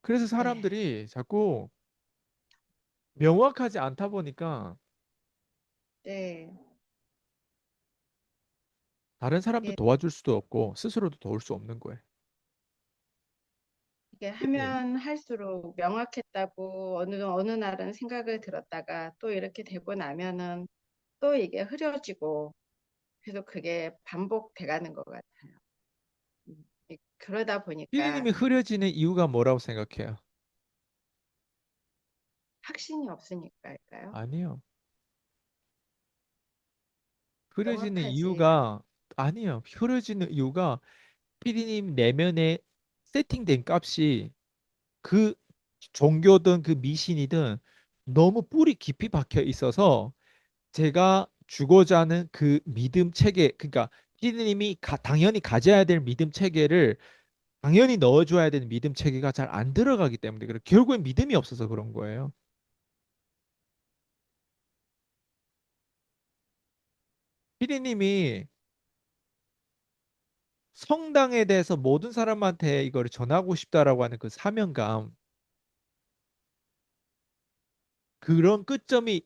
Speaker 2: 그래서
Speaker 1: 네,
Speaker 2: 사람들이 자꾸 명확하지 않다 보니까
Speaker 1: 네,
Speaker 2: 다른 사람도
Speaker 1: 이게,
Speaker 2: 도와줄 수도 없고 스스로도 도울 수 없는 거예요.
Speaker 1: 이게
Speaker 2: 피디님,
Speaker 1: 하면 할수록 명확했다고 어느 날은 생각을 들었다가 또 이렇게 되고 나면은 또 이게 흐려지고 계속 그게 반복돼 가는 것 같아요. 그러다 보니까
Speaker 2: 피디님이 흐려지는 이유가 뭐라고 생각해요?
Speaker 1: 확신이 없으니까일까요?
Speaker 2: 아니요. 흐려지는
Speaker 1: 명확하지
Speaker 2: 이유가 아니요. 흐려지는 이유가 피디님 내면에 세팅된 값이 그 종교든 그 미신이든 너무 뿌리 깊이 박혀 있어서 제가 주고자 하는 그 믿음 체계, 그러니까 피디님이 당연히 가져야 될 믿음 체계를 당연히 넣어줘야 되는 믿음 체계가 잘 안 들어가기 때문에 그래. 결국엔 믿음이 없어서 그런 거예요. 피디님이 성당에 대해서 모든 사람한테 이거를 전하고 싶다라고 하는 그 사명감, 그런 끝점이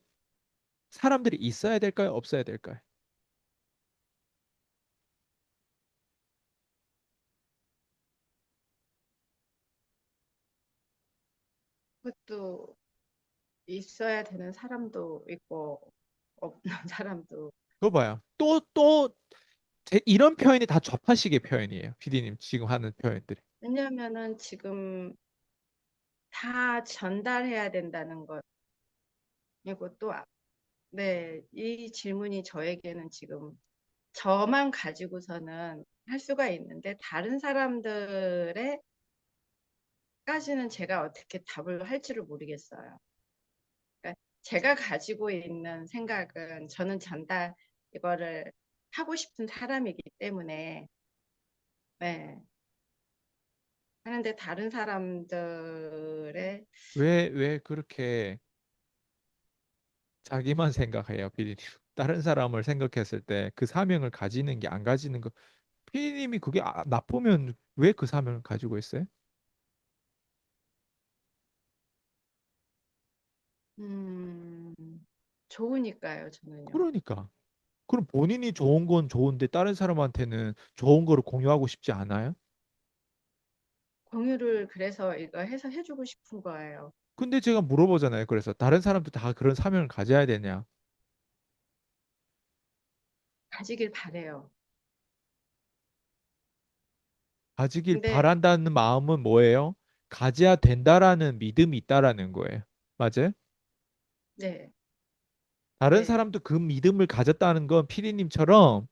Speaker 2: 사람들이 있어야 될까요? 없어야 될까요?
Speaker 1: 그것도 있어야 되는 사람도 있고 없는 사람도
Speaker 2: 그거 봐요. 이런 표현이 다 좌파식의 표현이에요. 피디님 지금 하는 표현들이.
Speaker 1: 왜냐하면은 지금 다 전달해야 된다는 것 그리고 또 네, 이 질문이 저에게는 지금 저만 가지고서는 할 수가 있는데 다른 사람들의까지는 제가 어떻게 답을 할지를 모르겠어요. 그러니까 제가 가지고 있는 생각은 저는 전달 이거를 하고 싶은 사람이기 때문에 네. 하는데 다른 사람들의
Speaker 2: 왜 그렇게 자기만 생각해요, 피디님? 다른 사람을 생각했을 때 그 사명을 가지는 게 안 가지는 거, 피디님이 그게 나쁘면 왜 그 사명을 가지고 있어요?
Speaker 1: 음, 좋으니까요, 저는요.
Speaker 2: 그러니까. 그럼 본인이 좋은 건 좋은데 다른 사람한테는 좋은 거를 공유하고 싶지 않아요?
Speaker 1: 공유를 그래서 이거 해서 해주고 싶은 거예요.
Speaker 2: 근데 제가 물어보잖아요. 그래서 다른 사람도 다 그런 사명을 가져야 되냐?
Speaker 1: 가지길 바래요.
Speaker 2: 가지길
Speaker 1: 근데
Speaker 2: 바란다는 마음은 뭐예요? 가져야 된다라는 믿음이 있다라는 거예요. 맞아요?
Speaker 1: 네,
Speaker 2: 다른
Speaker 1: 네,
Speaker 2: 사람도 그 믿음을 가졌다는 건 피디님처럼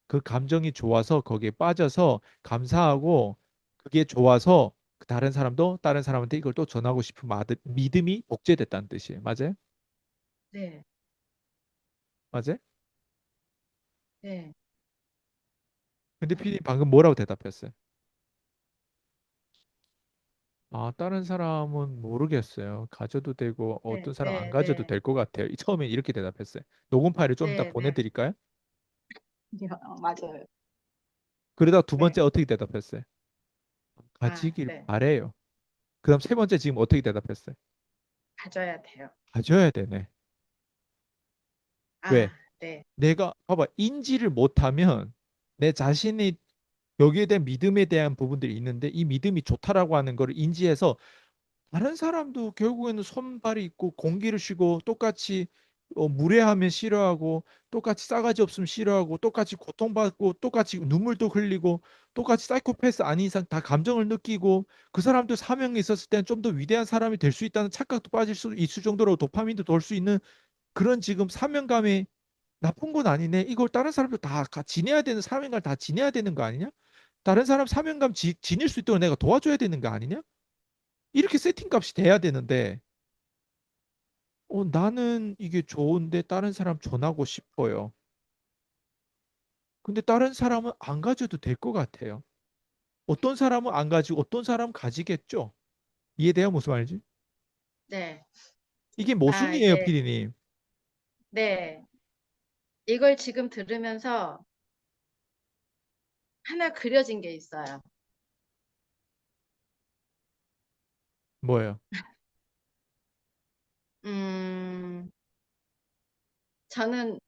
Speaker 2: 그 감정이 좋아서 거기에 빠져서 감사하고 그게 좋아서 그 다른 사람도 다른 사람한테 이걸 또 전하고 싶은 믿음이 복제됐다는 뜻이에요. 맞아요?
Speaker 1: 네,
Speaker 2: 맞아요?
Speaker 1: 네,
Speaker 2: 근데 피디님 방금 뭐라고 대답했어요? 아, 다른 사람은 모르겠어요. 가져도 되고
Speaker 1: 네,
Speaker 2: 어떤 사람 안
Speaker 1: 네,
Speaker 2: 가져도
Speaker 1: 네,
Speaker 2: 될 것 같아요. 처음에 이렇게 대답했어요. 녹음 파일을 좀 이따
Speaker 1: 네, 네,
Speaker 2: 보내드릴까요?
Speaker 1: 맞아요.
Speaker 2: 그러다 두
Speaker 1: 네,
Speaker 2: 번째 어떻게 대답했어요?
Speaker 1: 아,
Speaker 2: 가지길
Speaker 1: 네,
Speaker 2: 바래요. 그다음 세 번째 지금 어떻게 대답했어요?
Speaker 1: 가져야 돼요.
Speaker 2: 가져야 되네. 왜?
Speaker 1: 아, 네,
Speaker 2: 내가 봐봐 인지를 못하면 내 자신이 여기에 대한 믿음에 대한 부분들이 있는데 이 믿음이 좋다라고 하는 거를 인지해서 다른 사람도 결국에는 손발이 있고 공기를 쉬고 똑같이 무례하면 싫어하고 똑같이 싸가지 없으면 싫어하고 똑같이 고통받고 똑같이 눈물도 흘리고 똑같이 사이코패스 아닌 이상 다 감정을 느끼고 그 사람도 사명이 있었을 때는 좀 더 위대한 사람이 될 수 있다는 착각도 빠질 수 있을 정도로 도파민도 돌 수 있는 그런 지금 사명감이 나쁜 건 아니네. 이걸 다른 사람도 지내야 되는 사명감을 다 지내야 되는 거 아니냐? 다른 사람 사명감 지닐 수 있도록 내가 도와줘야 되는 거 아니냐? 이렇게 세팅값이 돼야 되는데 나는 이게 좋은데 다른 사람 전하고 싶어요. 근데 다른 사람은 안 가져도 될 것 같아요. 어떤 사람은 안 가지고 어떤 사람은 가지겠죠. 이해돼요? 무슨 말인지?
Speaker 1: 네.
Speaker 2: 이게
Speaker 1: 아,
Speaker 2: 모순이에요,
Speaker 1: 이제,
Speaker 2: 피디님.
Speaker 1: 네. 이걸 지금 들으면서 하나 그려진 게 있어요.
Speaker 2: 뭐예요?
Speaker 1: 음, 저는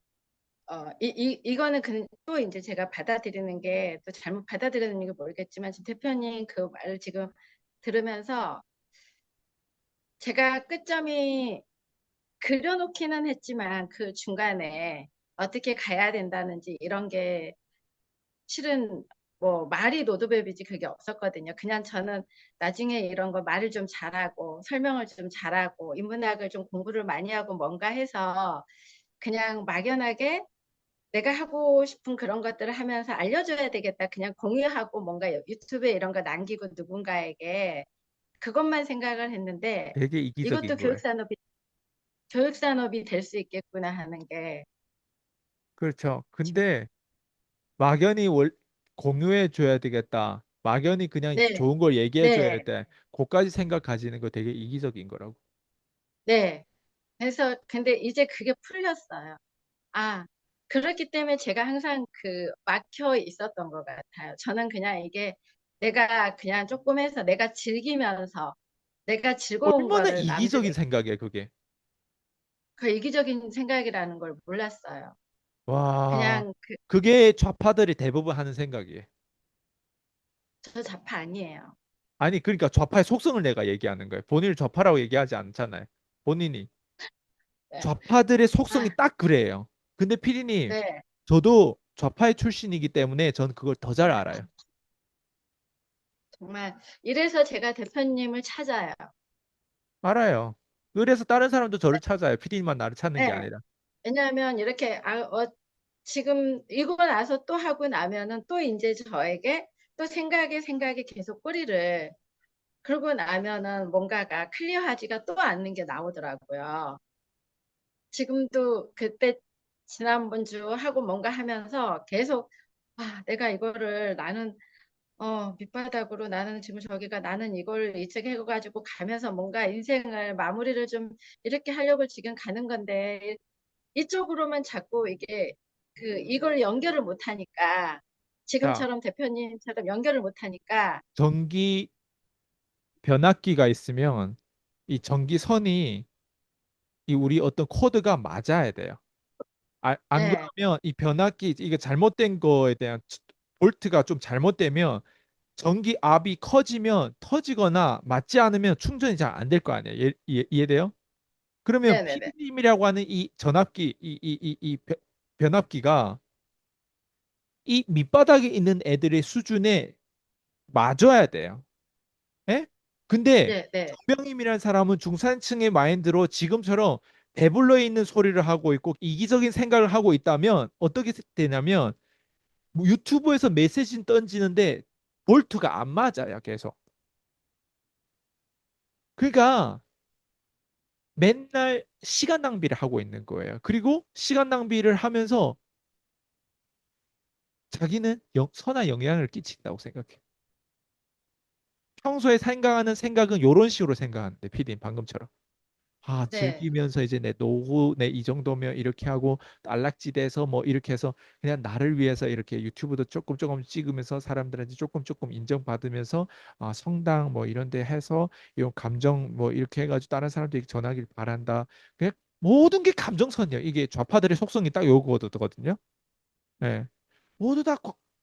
Speaker 1: 이거는 또 이제 제가 받아들이는 게 또 잘못 받아들이는 게 모르겠지만 지금 대표님 그 말을 지금 들으면서 제가 끝점이 그려놓기는 했지만 그 중간에 어떻게 가야 된다는지 이런 게 실은 뭐 말이 로드맵이지 그게 없었거든요. 그냥 저는 나중에 이런 거 말을 좀 잘하고 설명을 좀 잘하고 인문학을 좀 공부를 많이 하고 뭔가 해서 그냥 막연하게 내가 하고 싶은 그런 것들을 하면서 알려줘야 되겠다. 그냥 공유하고 뭔가 유튜브에 이런 거 남기고 누군가에게 그것만 생각을 했는데
Speaker 2: 되게
Speaker 1: 이것도
Speaker 2: 이기적인 거예요.
Speaker 1: 교육산업이 될 수 있겠구나 하는 게
Speaker 2: 그렇죠.
Speaker 1: 지금
Speaker 2: 근데 막연히 공유해 줘야 되겠다. 막연히 그냥
Speaker 1: 네,
Speaker 2: 좋은 걸 얘기해 줘야
Speaker 1: 네,
Speaker 2: 돼. 그까지 생각 가지는 거 되게 이기적인 거라고.
Speaker 1: 네. 그래서 근데 이제 그게 풀렸어요. 아, 그렇기 때문에 제가 항상 그 막혀 있었던 것 같아요. 저는 그냥 이게 내가 그냥 조금 해서 내가 즐기면서 내가 즐거운
Speaker 2: 얼마나
Speaker 1: 거를
Speaker 2: 이기적인
Speaker 1: 남들에게
Speaker 2: 생각이에요, 그게.
Speaker 1: 그 이기적인 생각이라는 걸 몰랐어요.
Speaker 2: 와,
Speaker 1: 그냥
Speaker 2: 그게 좌파들이 대부분 하는 생각이에요.
Speaker 1: 저 자파 아니에요.
Speaker 2: 아니, 그러니까 좌파의 속성을 내가 얘기하는 거예요. 본인을 좌파라고 얘기하지 않잖아요. 본인이.
Speaker 1: 네.
Speaker 2: 좌파들의 속성이
Speaker 1: 아,
Speaker 2: 딱 그래요. 근데 피디님,
Speaker 1: 네.
Speaker 2: 저도 좌파의 출신이기 때문에 전 그걸 더 잘 알아요.
Speaker 1: 정말 이래서 제가 대표님을 찾아요.
Speaker 2: 알아요. 그래서 다른 사람도 저를 찾아요. 피디님만 나를 찾는 게
Speaker 1: 네.
Speaker 2: 아니라.
Speaker 1: 왜냐하면 이렇게 지금 이거 나서 또 하고 나면은 또 이제 저에게 또 생각에 계속 꼬리를 그러고 나면은 뭔가가 클리어하지가 또 않는 게 나오더라고요. 지금도 그때 지난번 주 하고 뭔가 하면서 계속 아, 내가 이거를 나는 밑바닥으로 나는 지금 저기가 나는 이걸 이직해가지고 가면서 뭔가 인생을 마무리를 좀 이렇게 하려고 지금 가는 건데 이쪽으로만 자꾸 이게 이걸 연결을 못 하니까
Speaker 2: 자,
Speaker 1: 지금처럼 대표님처럼 연결을 못 하니까
Speaker 2: 전기 변압기가 있으면 이 전기선이 이 우리 어떤 코드가 맞아야 돼요. 안
Speaker 1: 네,
Speaker 2: 그러면 이 변압기 이게 잘못된 거에 대한 볼트가 좀 잘못되면 전기 압이 커지면 터지거나 맞지 않으면 충전이 잘 안 될 거 아니에요. 이해돼요? 그러면
Speaker 1: 네네네.
Speaker 2: PD님이라고 하는 이 전압기 변압기가 이 밑바닥에 있는 애들의 수준에 맞아야 돼요. 예? 근데
Speaker 1: 네, 네,
Speaker 2: 정병임이라는 사람은 중산층의 마인드로 지금처럼 배불러 있는 소리를 하고 있고 이기적인 생각을 하고 있다면 어떻게 되냐면 뭐 유튜브에서 메시지 던지는데 볼트가 안 맞아요, 계속. 그러니까 맨날 시간 낭비를 하고 있는 거예요. 그리고 시간 낭비를 하면서 자기는 선한 영향을 끼친다고 생각해. 평소에 생각하는 생각은 이런 식으로 생각하는데, 피디님 방금처럼. 아,
Speaker 1: 네.
Speaker 2: 즐기면서 이제 내 노후, 내 이 정도면 이렇게 하고, 안락지대에서 뭐 이렇게 해서 그냥 나를 위해서 이렇게 유튜브도 조금 조금 찍으면서 사람들한테 조금 조금 인정받으면서, 아, 성당 뭐 이런 데 해서 이런 감정 뭐 이렇게 해가지고 다른 사람들에게 전하길 바란다. 그냥 모든 게 감정선이에요. 이게 좌파들의 속성이 딱 요거거든요. 예. 모두 다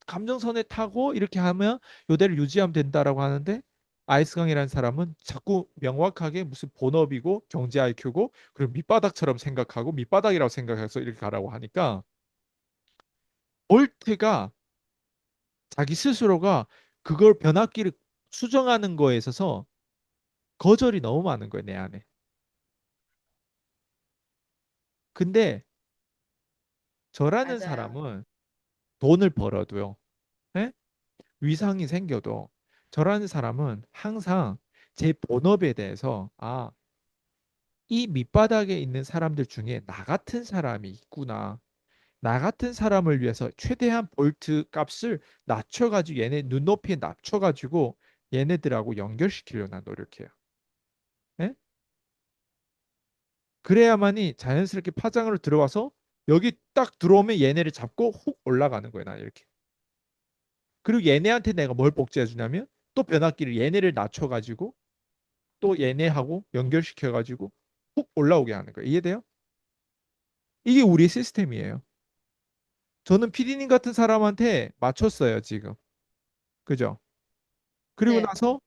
Speaker 2: 감정선에 타고 이렇게 하면 요대를 유지하면 된다라고 하는데 아이스강이라는 사람은 자꾸 명확하게 무슨 본업이고 경제 IQ고 그리고 밑바닥처럼 생각하고 밑바닥이라고 생각해서 이렇게 가라고 하니까 볼트가 자기 스스로가 그걸 변압기를 수정하는 거에 있어서 거절이 너무 많은 거예요, 내 안에. 근데 저라는
Speaker 1: 맞아요.
Speaker 2: 사람은 돈을 벌어도요. 예? 위상이 생겨도 저라는 사람은 항상 제 본업에 대해서 이 밑바닥에 있는 사람들 중에 나 같은 사람이 있구나. 나 같은 사람을 위해서 최대한 볼트 값을 낮춰가지고 얘네 눈높이에 낮춰가지고 얘네들하고 연결시키려고 난 노력해요. 예? 그래야만이 자연스럽게 파장으로 들어와서 여기 딱 들어오면 얘네를 잡고 훅 올라가는 거예요. 나 이렇게. 그리고 얘네한테 내가 뭘 복제해 주냐면 또 변압기를 얘네를 낮춰가지고 또 얘네하고 연결시켜가지고 훅 올라오게 하는 거예요. 이해돼요? 이게 우리 시스템이에요. 저는 피디님 같은 사람한테 맞췄어요, 지금. 그죠? 그리고
Speaker 1: 네,
Speaker 2: 나서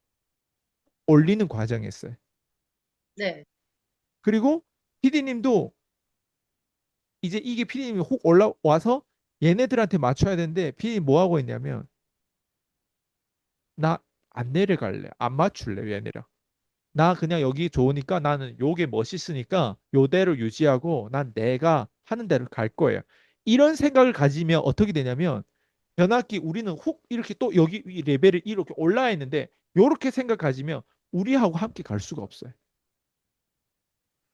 Speaker 2: 올리는 과정이었어요.
Speaker 1: 네,
Speaker 2: 그리고 피디님도 이제 이게 피디님이 훅 올라와서 얘네들한테 맞춰야 되는데 피디님 뭐 하고 있냐면 나 안 내려갈래. 안 맞출래, 얘네랑. 나 그냥 여기 좋으니까 나는 요게 멋있으니까 요대로 유지하고 난 내가 하는 대로 갈 거예요. 이런 생각을 가지면 어떻게 되냐면 변압기 우리는 훅 이렇게 또 여기 이 레벨이 이렇게 올라와 있는데 요렇게 생각 가지면 우리하고 함께 갈 수가 없어요.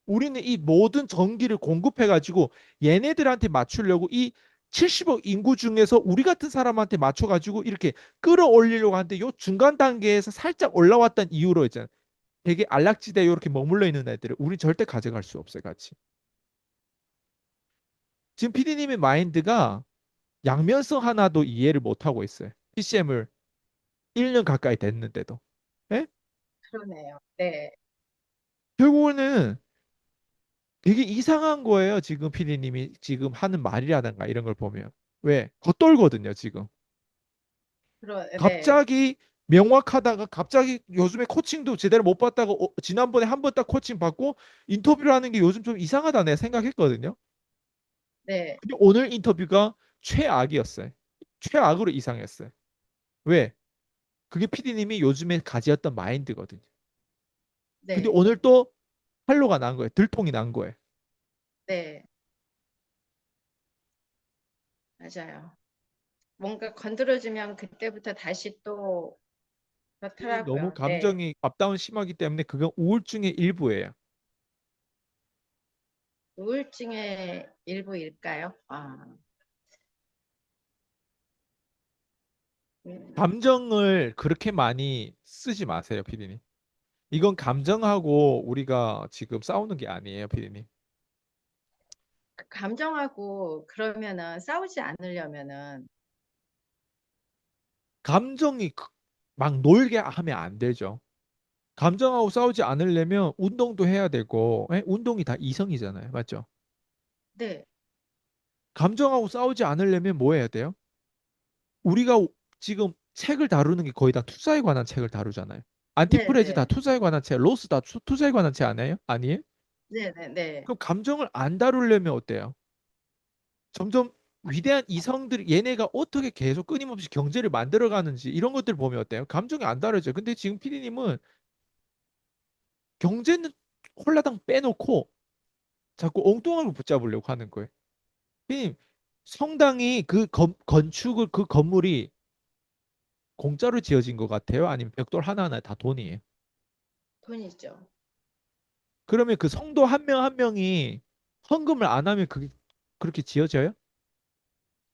Speaker 2: 우리는 이 모든 전기를 공급해 가지고 얘네들한테 맞추려고 이 70억 인구 중에서 우리 같은 사람한테 맞춰 가지고 이렇게 끌어올리려고 하는데 요 중간 단계에서 살짝 올라왔던 이유로 있잖아요. 되게 안락지대에 이렇게 머물러 있는 애들을 우리 절대 가져갈 수 없어요, 같이. 지금 PD님의 마인드가 양면성 하나도 이해를 못 하고 있어요. PCM을 1년 가까이 됐는데도. 예?
Speaker 1: 그러네요. 네,
Speaker 2: 결국은 되게 이상한 거예요. 지금 PD님이 지금 하는 말이라든가 이런 걸 보면. 왜? 겉돌거든요, 지금.
Speaker 1: 네,
Speaker 2: 갑자기 명확하다가 갑자기 요즘에 코칭도 제대로 못 받다가 지난번에 한 번 딱 코칭 받고 인터뷰를 하는 게 요즘 좀 이상하다 내 생각했거든요.
Speaker 1: 네,
Speaker 2: 근데 오늘 인터뷰가 최악이었어요. 최악으로 이상했어요. 왜? 그게 PD님이 요즘에 가지었던 마인드거든요. 근데
Speaker 1: 네,
Speaker 2: 오늘 또 활로가 난 거예요. 들통이 난 거예요.
Speaker 1: 네, 맞아요. 뭔가 건드려주면 그때부터 다시 또
Speaker 2: 이 너무
Speaker 1: 그렇더라고요. 네,
Speaker 2: 감정이 업다운 심하기 때문에 그건 우울증의 일부예요.
Speaker 1: 우울증의 일부일까요? 아, 음,
Speaker 2: 감정을 그렇게 많이 쓰지 마세요, 피디님. 이건 감정하고 우리가 지금 싸우는 게 아니에요, 피디님.
Speaker 1: 감정하고 그러면은 싸우지 않으려면은
Speaker 2: 감정이 막 놀게 하면 안 되죠. 감정하고 싸우지 않으려면 운동도 해야 되고, 예? 운동이 다 이성이잖아요. 맞죠?
Speaker 1: 네,
Speaker 2: 감정하고 싸우지 않으려면 뭐 해야 돼요? 우리가 지금 책을 다루는 게 거의 다 투자에 관한 책을 다루잖아요.
Speaker 1: 네,
Speaker 2: 안티프레즈 다
Speaker 1: 네,
Speaker 2: 투자에 관한 책, 로스 다 투자에 관한 책 아니에요? 아니에요?
Speaker 1: 네, 네, 네.
Speaker 2: 그럼 감정을 안 다루려면 어때요? 점점 위대한 이성들이 얘네가 어떻게 계속 끊임없이 경제를 만들어가는지 이런 것들 보면 어때요? 감정이 안 다르죠. 근데 지금 피디님은 경제는 홀라당 빼놓고 자꾸 엉뚱한 걸 붙잡으려고 하는 거예요. 피디님, 성당이 그 건축을 그 건물이 공짜로 지어진 것 같아요? 아니면 벽돌 하나하나 다 돈이에요?
Speaker 1: 돈이죠.
Speaker 2: 그러면 그 성도 한 명 한 명이 헌금을 안 하면 그게 그렇게 지어져요?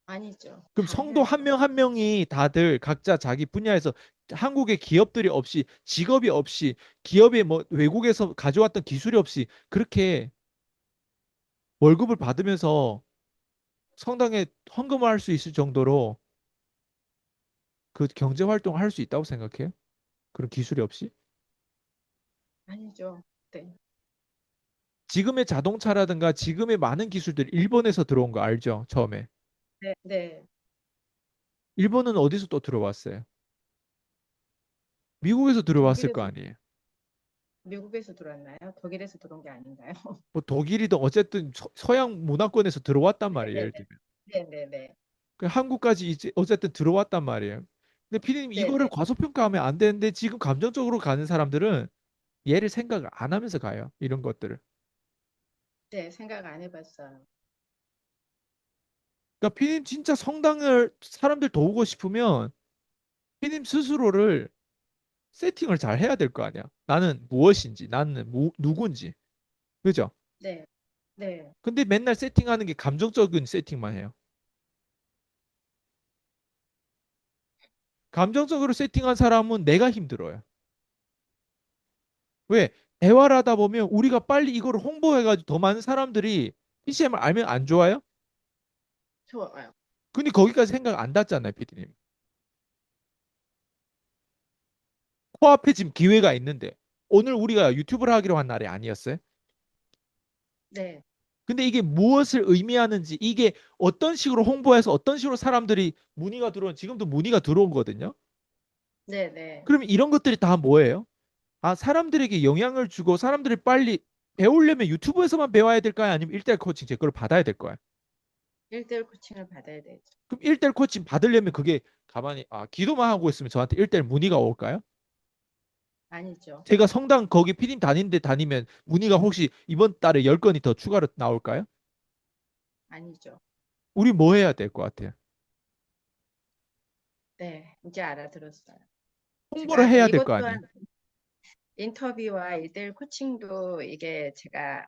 Speaker 1: 아니죠.
Speaker 2: 그럼
Speaker 1: 다
Speaker 2: 성도 한
Speaker 1: 해야죠.
Speaker 2: 명 한 명이 다들 각자 자기 분야에서 한국의 기업들이 없이 직업이 없이 기업이 뭐 외국에서 가져왔던 기술이 없이 그렇게 월급을 받으면서 성당에 헌금을 할 수 있을 정도로 그 경제 활동을 할 수 있다고 생각해요? 그런 기술이 없이?
Speaker 1: 아니죠. 네,
Speaker 2: 지금의 자동차라든가 지금의 많은 기술들이 일본에서 들어온 거 알죠? 처음에.
Speaker 1: 네, 네.
Speaker 2: 일본은 어디서 또 들어왔어요? 미국에서 들어왔을 거
Speaker 1: 독일에서,
Speaker 2: 아니에요?
Speaker 1: 미국에서 들어왔나요? 독일에서 들어온 게 아닌가요?
Speaker 2: 뭐 독일이든 어쨌든 서양 문화권에서 들어왔단
Speaker 1: 네,
Speaker 2: 말이에요.
Speaker 1: 네,
Speaker 2: 예를 들면.
Speaker 1: 네, 네, 네,
Speaker 2: 그 한국까지 이제 어쨌든 들어왔단 말이에요. 근데 피디님
Speaker 1: 네,
Speaker 2: 이거를
Speaker 1: 네,
Speaker 2: 과소평가하면 안 되는데 지금 감정적으로 가는 사람들은 얘를 생각을 안 하면서 가요. 이런 것들을.
Speaker 1: 네, 생각 안 해봤어요.
Speaker 2: 그러니까 피디님 진짜 성당을 사람들 도우고 싶으면 피디님 스스로를 세팅을 잘 해야 될 거 아니야. 나는 무엇인지, 나는 누군지. 그죠?
Speaker 1: 네, 네,
Speaker 2: 근데 맨날 세팅하는 게 감정적인 세팅만 해요. 감정적으로 세팅한 사람은 내가 힘들어요. 왜? 대화를 하다 보면 우리가 빨리 이거를 홍보해가지고 더 많은 사람들이 PCM을 알면 안 좋아요?
Speaker 1: 좋아요.
Speaker 2: 근데 거기까지 생각 안 닿잖아요, 피디님. 코앞에 지금 기회가 있는데 오늘 우리가 유튜브를 하기로 한 날이 아니었어요?
Speaker 1: 네,
Speaker 2: 근데 이게 무엇을 의미하는지 이게 어떤 식으로 홍보해서 어떤 식으로 사람들이 문의가 들어온 지금도 문의가 들어오거든요.
Speaker 1: 네, 네.
Speaker 2: 그러면 이런 것들이 다 뭐예요? 아, 사람들에게 영향을 주고 사람들이 빨리 배우려면 유튜브에서만 배워야 될까요? 아니면 일대일 코칭 제 걸 받아야 될 거예요?
Speaker 1: 1대1 코칭을 받아야 되죠.
Speaker 2: 그럼 일대일 코칭 받으려면 그게 가만히 기도만 하고 있으면 저한테 일대일 문의가 올까요?
Speaker 1: 아니죠.
Speaker 2: 제가 성당 거기 피dim 다니는데 다니면 문의가 혹시 이번 달에 10건이 더 추가로 나올까요?
Speaker 1: 아니죠.
Speaker 2: 우리 뭐 해야 될 것 같아요?
Speaker 1: 네, 이제 알아들었어요.
Speaker 2: 홍보를
Speaker 1: 제가
Speaker 2: 해야 될
Speaker 1: 이것
Speaker 2: 거 아니에요?
Speaker 1: 또한 인터뷰와 1대1 코칭도 이게 제가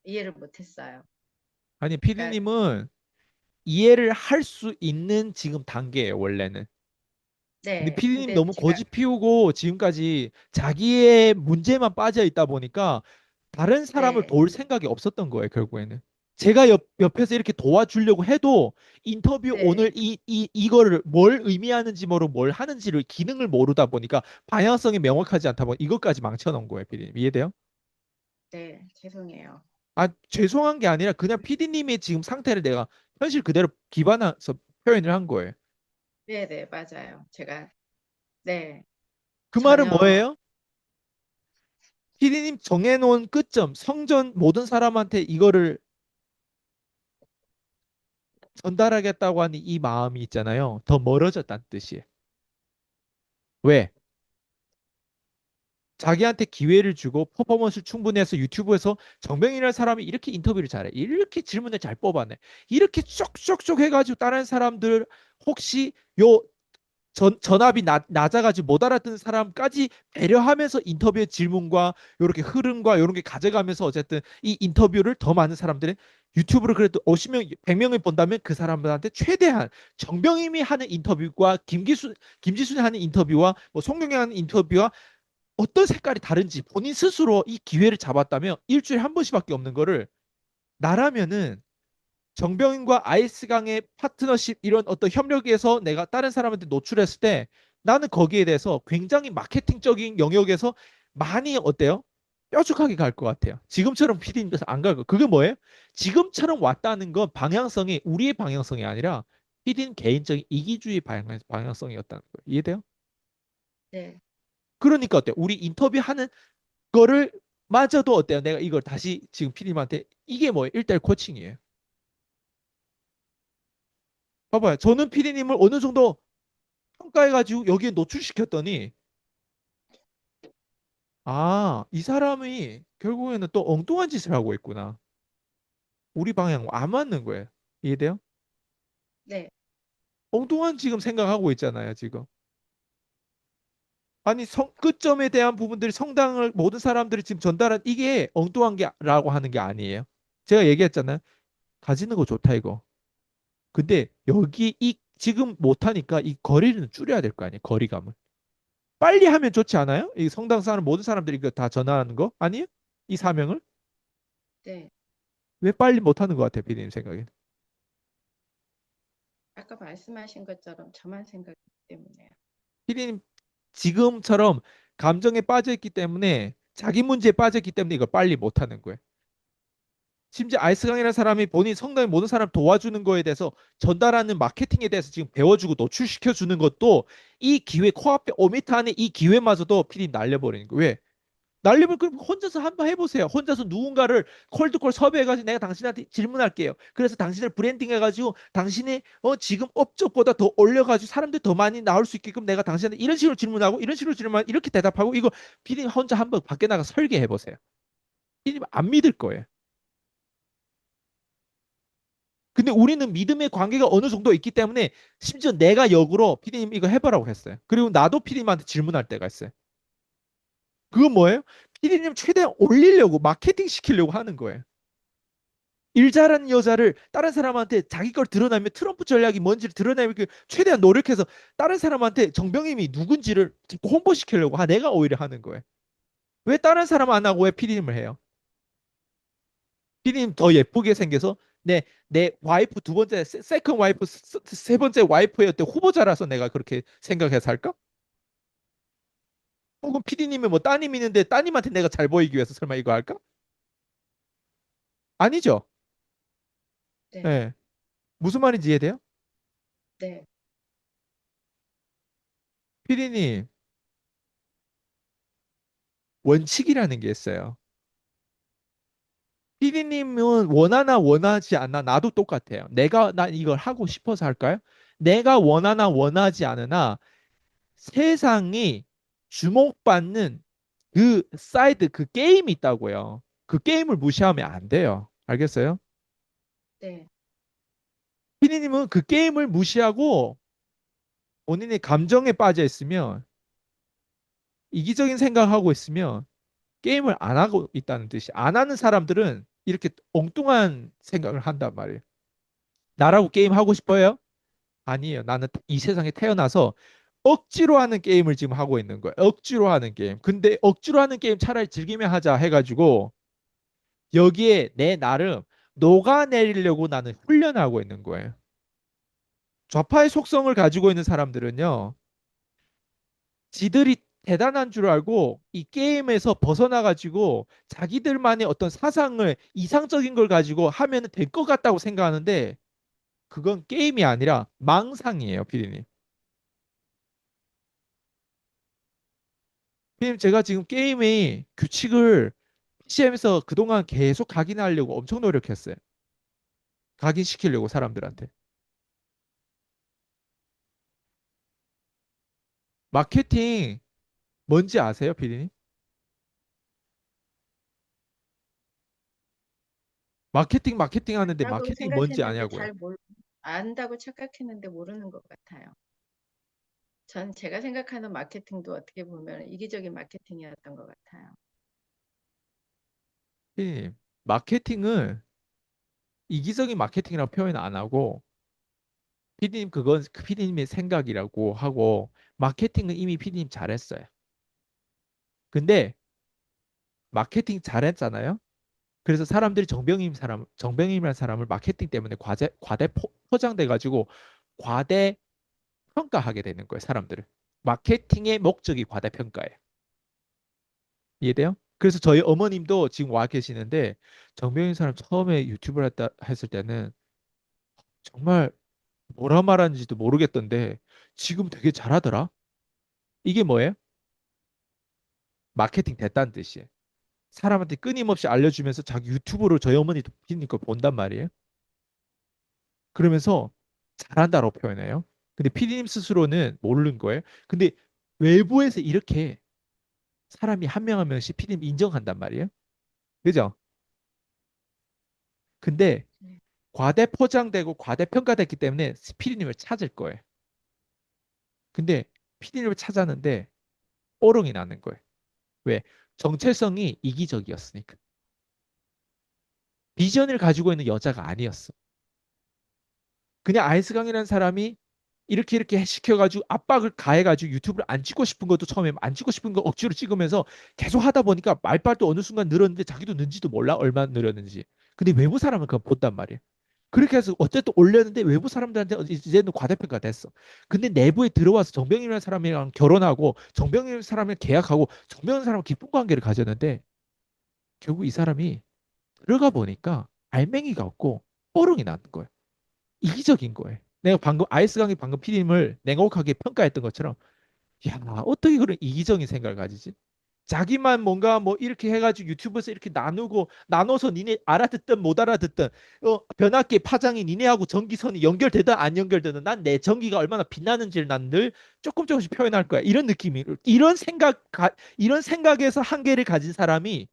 Speaker 1: 이해를 못했어요.
Speaker 2: 아니,
Speaker 1: 그러니까
Speaker 2: 피디님은 이해를 할 수 있는 지금 단계예요, 원래는. 근데
Speaker 1: 네,
Speaker 2: 피디님
Speaker 1: 근데
Speaker 2: 너무
Speaker 1: 제가
Speaker 2: 고집 피우고 지금까지 자기의 문제만 빠져 있다 보니까 다른 사람을
Speaker 1: 네,
Speaker 2: 도울 생각이 없었던 거예요, 결국에는. 제가 옆에서 이렇게 도와주려고 해도 인터뷰
Speaker 1: 네,
Speaker 2: 오늘 이거를 뭘 의미하는지 모르고 뭘 하는지를 기능을 모르다 보니까 방향성이 명확하지 않다 보니 이것까지 망쳐놓은 거예요, 피디님. 이해돼요?
Speaker 1: 네, 죄송해요.
Speaker 2: 아, 죄송한 게 아니라 그냥 피디님의 지금 상태를 내가 현실 그대로 기반해서 표현을 한 거예요.
Speaker 1: 네, 네, 맞아요. 제가 네,
Speaker 2: 그 말은
Speaker 1: 전혀
Speaker 2: 뭐예요? 피디님 정해놓은 끝점, 성전 모든 사람한테 이거를 전달하겠다고 하는 이 마음이 있잖아요. 더 멀어졌다는 뜻이에요. 왜? 자기한테 기회를 주고 퍼포먼스를 충분히 해서 유튜브에서 정병이라는 사람이 이렇게 인터뷰를 잘해. 이렇게 질문을 잘 뽑아내. 이렇게 쪽쪽쪽 해가지고 다른 사람들 혹시 요 전압이 낮아가지고 못 알아듣는 사람까지 배려하면서 인터뷰의 질문과 이렇게 흐름과 이런 게 가져가면서 어쨌든 이 인터뷰를 더 많은 사람들이 유튜브를 그래도 50명, 100명이 본다면 그 사람들한테 최대한 정병임이 하는 인터뷰와 김지순이 하는 인터뷰와 뭐 송경이 하는 인터뷰와 어떤 색깔이 다른지 본인 스스로 이 기회를 잡았다면 일주일에 한 번씩밖에 없는 거를 나라면은 정병인과 아이스강의 파트너십 이런 어떤 협력에서 내가 다른 사람한테 노출했을 때 나는 거기에 대해서 굉장히 마케팅적인 영역에서 많이 어때요? 뾰족하게 갈 것 같아요. 지금처럼 PD님께서 안 갈 거. 그게 뭐예요? 지금처럼 왔다는 건 방향성이 우리의 방향성이 아니라 PD님 개인적인 이기주의 방향성이었다는 거예요. 이해돼요?
Speaker 1: 네,
Speaker 2: 그러니까 어때요? 우리 인터뷰하는 거를 마저도 어때요? 내가 이걸 다시 지금 PD님한테 이게 뭐예요? 1대1 코칭이에요. 봐봐요. 저는 PD님을 어느 정도 평가해가지고 여기에 노출시켰더니 아, 이 사람이 결국에는 또 엉뚱한 짓을 하고 있구나. 우리 방향 안 맞는 거예요. 이해돼요?
Speaker 1: 네,
Speaker 2: 엉뚱한 지금 생각하고 있잖아요, 지금. 아니, 끝점에 대한 부분들이 성당을 모든 사람들이 지금 전달한 이게 엉뚱한 게라고 하는 게 아니에요. 제가 얘기했잖아요. 가지는 거 좋다 이거. 근데 여기 이 지금 못하니까 이 거리를 줄여야 될 거 아니에요, 거리감을. 빨리 하면 좋지 않아요? 이 성당 사는 모든 사람들이 이거 다 전하는 거 아니에요? 이 사명을?
Speaker 1: 네.
Speaker 2: 왜 빨리 못하는 것 같아요, 비디님 생각에?
Speaker 1: 아까 말씀하신 것처럼 저만 생각이기 때문에요.
Speaker 2: 피디님 지금처럼 감정에 빠져 있기 때문에 자기 문제에 빠져 있기 때문에 이걸 빨리 못하는 거예요. 심지어 아이스강이라는 사람이 본인 성당의 모든 사람 도와주는 거에 대해서 전달하는 마케팅에 대해서 지금 배워주고 노출시켜 주는 것도 이 기회 코앞에 5m 안에 이 기회마저도 피디님 날려버리는 거예요. 왜? 날리면 그럼 혼자서 한번 해보세요. 혼자서 누군가를 콜드콜 섭외해가지고 내가 당신한테 질문할게요. 그래서 당신을 브랜딩해가지고 당신의 지금 업적보다 더 올려가지고 사람들 더 많이 나올 수 있게끔 내가 당신한테 이런 식으로 질문하고 이런 식으로 질문하고 이렇게 대답하고 이거 피디님 혼자 한번 밖에 나가 설계해보세요. 피디님 안 믿을 거예요. 근데 우리는 믿음의 관계가 어느 정도 있기 때문에 심지어 내가 역으로 피디님 이거 해보라고 했어요. 그리고 나도 피디님한테 질문할 때가 있어요. 그건 뭐예요? 피디님 최대한 올리려고 마케팅 시키려고 하는 거예요. 일 잘하는 여자를 다른 사람한테 자기 걸 드러내면 트럼프 전략이 뭔지를 드러내면 최대한 노력해서 다른 사람한테 정병임이 누군지를 홍보시키려고 내가 오히려 하는 거예요. 왜 다른 사람 안 하고 왜 피디님을 해요? 피디님 더 예쁘게 생겨서 내 와이프 두 번째 세컨 와이프 세 번째 와이프의 때 후보자라서 내가 그렇게 생각해서 할까? 혹은 피디님이 뭐 따님 있는데 따님한테 내가 잘 보이기 위해서 설마 이거 할까? 아니죠.
Speaker 1: 네,
Speaker 2: 예. 무슨 말인지 이해돼요?
Speaker 1: 네,
Speaker 2: 피디님 원칙이라는 게 있어요. 피디님은 원하나 원하지 않나 나도 똑같아요. 내가 나 이걸 하고 싶어서 할까요? 내가 원하나 원하지 않으나 세상이 주목받는 그 사이드 그 게임이 있다고요. 그 게임을 무시하면 안 돼요. 알겠어요?
Speaker 1: 네,
Speaker 2: 피디님은 그 게임을 무시하고 본인의 감정에 빠져 있으면 이기적인 생각하고 있으면 게임을 안 하고 있다는 뜻이 안 하는 사람들은 이렇게 엉뚱한 생각을 한단 말이에요. 나라고 게임 하고 싶어요? 아니에요. 나는 이 세상에 태어나서 억지로 하는 게임을 지금 하고 있는 거예요. 억지로 하는 게임. 근데 억지로 하는 게임 차라리 즐기며 하자 해가지고 여기에 내 나름 녹아내리려고 나는 훈련하고 있는 거예요. 좌파의 속성을 가지고 있는 사람들은요, 지들이 대단한 줄 알고 이 게임에서 벗어나가지고 자기들만의 어떤 사상을 이상적인 걸 가지고 하면 될 것 같다고 생각하는데 그건 게임이 아니라 망상이에요, 피디님. 피디님, 제가 지금 게임의 규칙을 PCM에서 그동안 계속 각인하려고 엄청 노력했어요. 각인시키려고 사람들한테. 마케팅 뭔지 아세요, 피디님? 마케팅 하는데
Speaker 1: 안다고
Speaker 2: 마케팅이 뭔지
Speaker 1: 생각했는데
Speaker 2: 아냐고요.
Speaker 1: 안다고 착각했는데 모르는 것 같아요. 전 제가 생각하는 마케팅도 어떻게 보면 이기적인 마케팅이었던 것 같아요.
Speaker 2: 이 마케팅을 이기적인 마케팅이라고 표현 안 하고 피디님 그건 그 피디님의 생각이라고 하고 마케팅은 이미 피디님 잘했어요. 근데 마케팅 잘했잖아요. 그래서 사람들이 정병임이라는 사람을 마케팅 때문에 과대 포장돼 가지고 과대 평가하게 되는 거예요, 사람들을. 마케팅의 목적이 과대 평가예요. 이해돼요? 그래서 저희 어머님도 지금 와 계시는데 정병임 사람 처음에 유튜브를 했을 때는 정말 뭐라 말하는지도 모르겠던데 지금 되게 잘하더라. 이게 뭐예요? 마케팅 됐다는 뜻이에요. 사람한테 끊임없이 알려주면서 자기 유튜브로 저희 어머니도 피디님 거 본단 말이에요. 그러면서 잘한다고 표현해요. 근데 피디님 스스로는 모르는 거예요. 근데 외부에서 이렇게 사람이 한 명 한 명씩 피디님 인정한단 말이에요. 그죠? 근데
Speaker 1: 네.
Speaker 2: 과대 포장되고 과대 평가됐기 때문에 피디님을 찾을 거예요. 근데 피디님을 찾았는데 뽀롱이 나는 거예요. 왜? 정체성이 이기적이었으니까. 비전을 가지고 있는 여자가 아니었어. 그냥 아이스강이라는 사람이 이렇게 시켜가지고 압박을 가해가지고 유튜브를 안 찍고 싶은 것도 처음에 안 찍고 싶은 거 억지로 찍으면서 계속 하다 보니까 말빨도 어느 순간 늘었는데 자기도 는지도 몰라 얼마나 늘었는지. 근데 외부 사람은 그거 본단 말이야. 그렇게 해서 어쨌든 올렸는데 외부 사람들한테 이제는 과대평가 됐어. 근데 내부에 들어와서 정병이라는 사람이랑 결혼하고 정병이라는 사람이랑 계약하고 정병이라는 사람과 깊은 관계를 가졌는데 결국 이 사람이 들어가 보니까 알맹이가 없고 뽀롱이 나는 거야. 이기적인 거예요. 내가 방금 아이스 강의 방금 피디님을 냉혹하게 평가했던 것처럼 야 어떻게 그런 이기적인 생각을 가지지? 자기만 뭔가 뭐 이렇게 해가지고 유튜브에서 이렇게 나누고 나눠서 니네 알아듣든 못 알아듣든 변압기 파장이 니네하고 전기선이 연결되든 안 연결되든 난 내 전기가 얼마나 빛나는지를 난 늘 조금씩 표현할 거야. 이런 느낌이 이런 생각에서 한계를 가진 사람이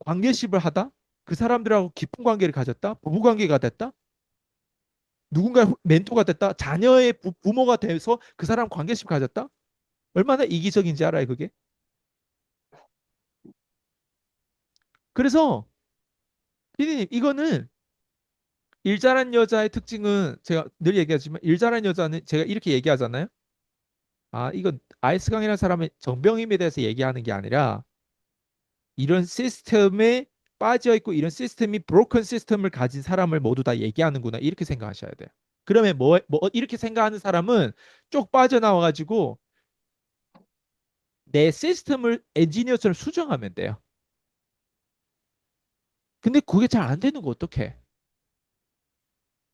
Speaker 2: 관계십을 하다 그 사람들하고 깊은 관계를 가졌다 부부 관계가 됐다 누군가의 멘토가 됐다. 자녀의 부모가 돼서 그 사람 관계심 가졌다. 얼마나 이기적인지 알아요, 그게? 그래서 피디님 이거는 일 잘한 여자의 특징은 제가 늘 얘기하지만 일 잘한 여자는 제가 이렇게 얘기하잖아요. 아, 이건 아이스강이라는 사람의 정병임에 대해서 얘기하는 게 아니라 이런 시스템에 빠져 있고 이런 시스템이 브로큰 시스템을 가진 사람을 모두 다 얘기하는구나 이렇게 생각하셔야 돼요. 그러면 뭐 이렇게 생각하는 사람은 쪽 빠져나와가지고 내 시스템을 엔지니어처럼 수정하면 돼요. 근데 그게 잘 안 되는 거 어떡해?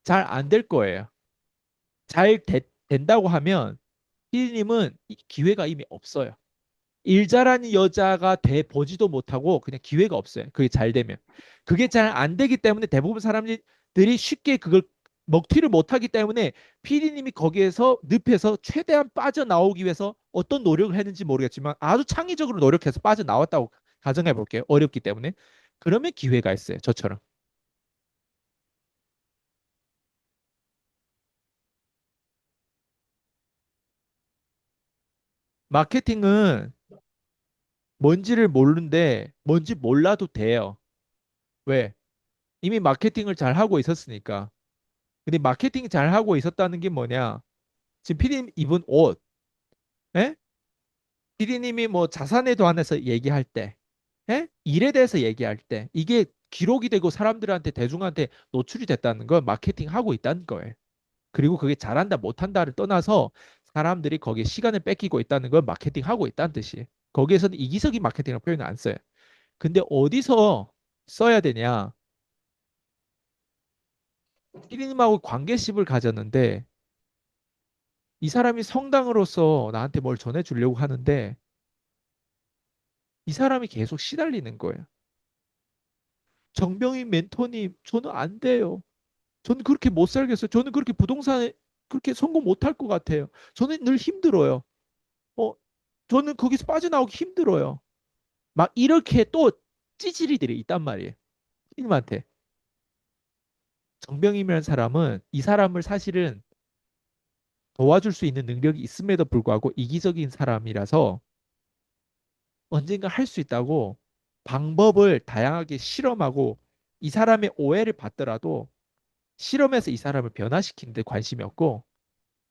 Speaker 2: 잘 안 될 거예요. 된다고 하면 피디님은 기회가 이미 없어요. 일 잘하는 여자가 돼 보지도 못하고 그냥 기회가 없어요. 그게 잘 되면. 그게 잘 안 되기 때문에 대부분 사람들이 쉽게 그걸 먹튀를 못하기 때문에 피디님이 거기에서 늪에서 최대한 빠져나오기 위해서 어떤 노력을 했는지 모르겠지만 아주 창의적으로 노력해서 빠져나왔다고 가정해 볼게요. 어렵기 때문에. 그러면 기회가 있어요. 저처럼. 마케팅은 뭔지를 모르는데 뭔지 몰라도 돼요. 왜? 이미 마케팅을 잘 하고 있었으니까. 근데 마케팅 잘 하고 있었다는 게 뭐냐? 지금 피디님 입은 옷, 예? 피디님이 뭐 자산에 관해서 얘기할 때, 예? 일에 대해서 얘기할 때, 이게 기록이 되고 사람들한테, 대중한테 노출이 됐다는 건 마케팅 하고 있다는 거예요. 그리고 그게 잘한다, 못한다를 떠나서 사람들이 거기에 시간을 뺏기고 있다는 건 마케팅 하고 있다는 뜻이에요. 거기에서는 이기적인 마케팅이라고 표현을 안 써요. 근데 어디서 써야 되냐? 피디님하고 관계십을 가졌는데 이 사람이 성당으로서 나한테 뭘 전해주려고 하는데 이 사람이 계속 시달리는 거예요. 정병희 멘토님, 저는 안 돼요. 저는 그렇게 못 살겠어요. 저는 그렇게 부동산에 그렇게 성공 못 할 것 같아요. 저는 늘 힘들어요. 어, 저는 거기서 빠져나오기 힘들어요. 막 이렇게 또 찌질이들이 있단 말이에요. 피디님한테. 정병임이라는 사람은 이 사람을 사실은 도와줄 수 있는 능력이 있음에도 불구하고 이기적인 사람이라서 언젠가 할 수 있다고 방법을 다양하게 실험하고 이 사람의 오해를 받더라도 실험해서 이 사람을 변화시키는 데 관심이 없고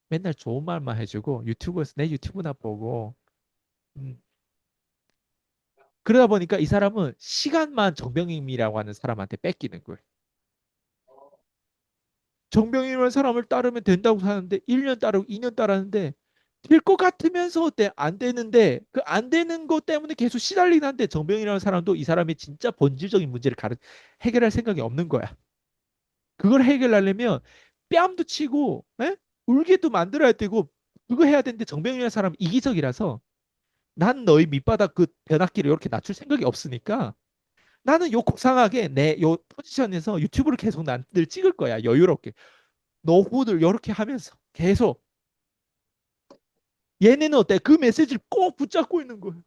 Speaker 2: 맨날 좋은 말만 해주고 유튜브에서 내 유튜브나 보고 음, 그러다 보니까 이 사람은 시간만 정병임이라고 하는 사람한테 뺏기는 거예요. 정병임이라는 사람을 따르면 된다고 하는데 1년 따르고 2년 따르는데 될 것 같으면서 어때? 안 되는데 그 안 되는 것 때문에 계속 시달리긴 한데 정병이라는 사람도 이 사람이 진짜 본질적인 문제를 해결할 생각이 없는 거야. 그걸 해결하려면 뺨도 치고 에? 울게도 만들어야 되고 그거 해야 되는데 정병이라는 사람은 이기적이라서 난 너희 밑바닥 그 변압기를 이렇게 낮출 생각이 없으니까 나는 요 고상하게 내 요 포지션에서 유튜브를 계속 난 늘 찍을 거야. 여유롭게. 노후들 이렇게 하면서 계속 얘네는 어때? 그 메시지를 꼭 붙잡고 있는 거예요.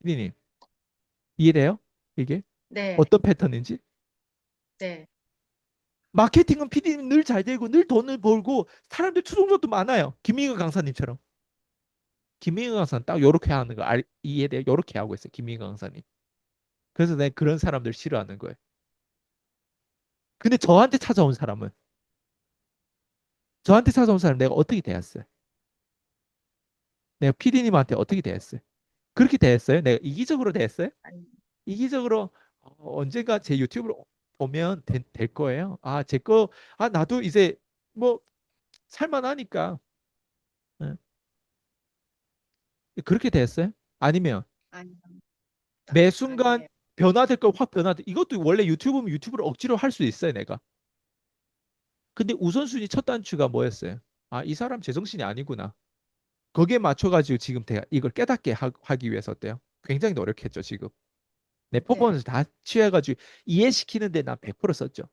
Speaker 2: 피디님 이해돼요? 이게
Speaker 1: 네,
Speaker 2: 어떤 패턴인지?
Speaker 1: 네,
Speaker 2: 마케팅은 피디님 늘 잘 되고 늘 돈을 벌고 사람들 추종자도 많아요. 김민경 강사님처럼. 김민경 강사는 딱 요렇게 하는 거 이해돼요? 요렇게 하고 있어요. 김민경 강사님. 그래서 내가 그런 사람들 싫어하는 거예요. 근데 저한테 찾아온 사람 내가 어떻게 대했어요? 내가 피디님한테 어떻게 대했어요? 그렇게 대했어요? 내가 이기적으로 대했어요?
Speaker 1: 아니,
Speaker 2: 이기적으로 언젠가 제 유튜브를 보면 될 거예요. 아, 제 거, 아, 나도 이제 뭐 살만하니까. 예. 그렇게 됐어요? 아니면
Speaker 1: 아니,
Speaker 2: 매 순간
Speaker 1: 아니에요.
Speaker 2: 변화될 거 확 변화돼. 이것도 원래 유튜브면 유튜브를 억지로 할 수 있어요, 내가. 근데 우선순위 첫 단추가 뭐였어요? 아, 이 사람 제정신이 아니구나. 거기에 맞춰가지고 지금 제가 이걸 깨닫게 하기 위해서 어때요? 굉장히 노력했죠, 지금. 내
Speaker 1: 네,
Speaker 2: 퍼포먼스 다 취해가지고 이해시키는데 난 100% 썼죠.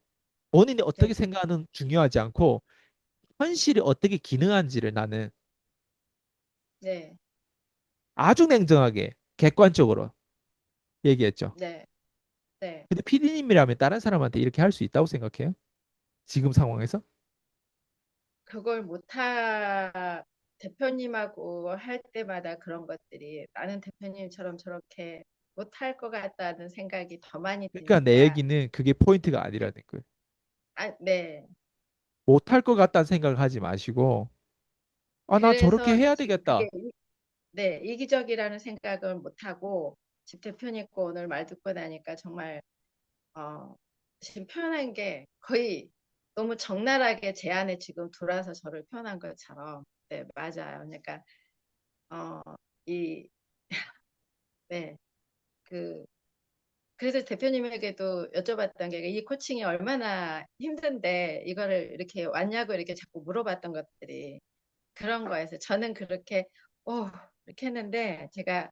Speaker 2: 본인이
Speaker 1: 네,
Speaker 2: 어떻게 생각하는 중요하지 않고 현실이 어떻게 기능한지를 나는
Speaker 1: 네,
Speaker 2: 아주 냉정하게 객관적으로 얘기했죠.
Speaker 1: 네, 네.
Speaker 2: 근데 피디님이라면 다른 사람한테 이렇게 할 수 있다고 생각해요? 지금 상황에서?
Speaker 1: 그걸 대표님하고 할 때마다 그런 것들이 나는 대표님처럼 저렇게 못할 것 같다는 생각이 더 많이
Speaker 2: 그러니까 내
Speaker 1: 드니까,
Speaker 2: 얘기는 그게 포인트가 아니라는 거예요.
Speaker 1: 네.
Speaker 2: 못할 것 같다는 생각을 하지 마시고, 아, 나 저렇게
Speaker 1: 그래서
Speaker 2: 해야
Speaker 1: 지금
Speaker 2: 되겠다.
Speaker 1: 네, 이기적이라는 생각을 못하고, 집 대표님 거 오늘 말 듣고 나니까 정말, 어, 지금 표현한 게 거의 너무 적나라하게 제 안에 지금 돌아서 저를 표현한 것처럼, 네, 맞아요. 그러니까, 어, 이, 네, 그, 그래서 대표님에게도 여쭤봤던 게 이 코칭이 얼마나 힘든데 이거를 이렇게 왔냐고 이렇게 자꾸 물어봤던 것들이 그런 거에서 저는 그렇게 오 이렇게 했는데 제가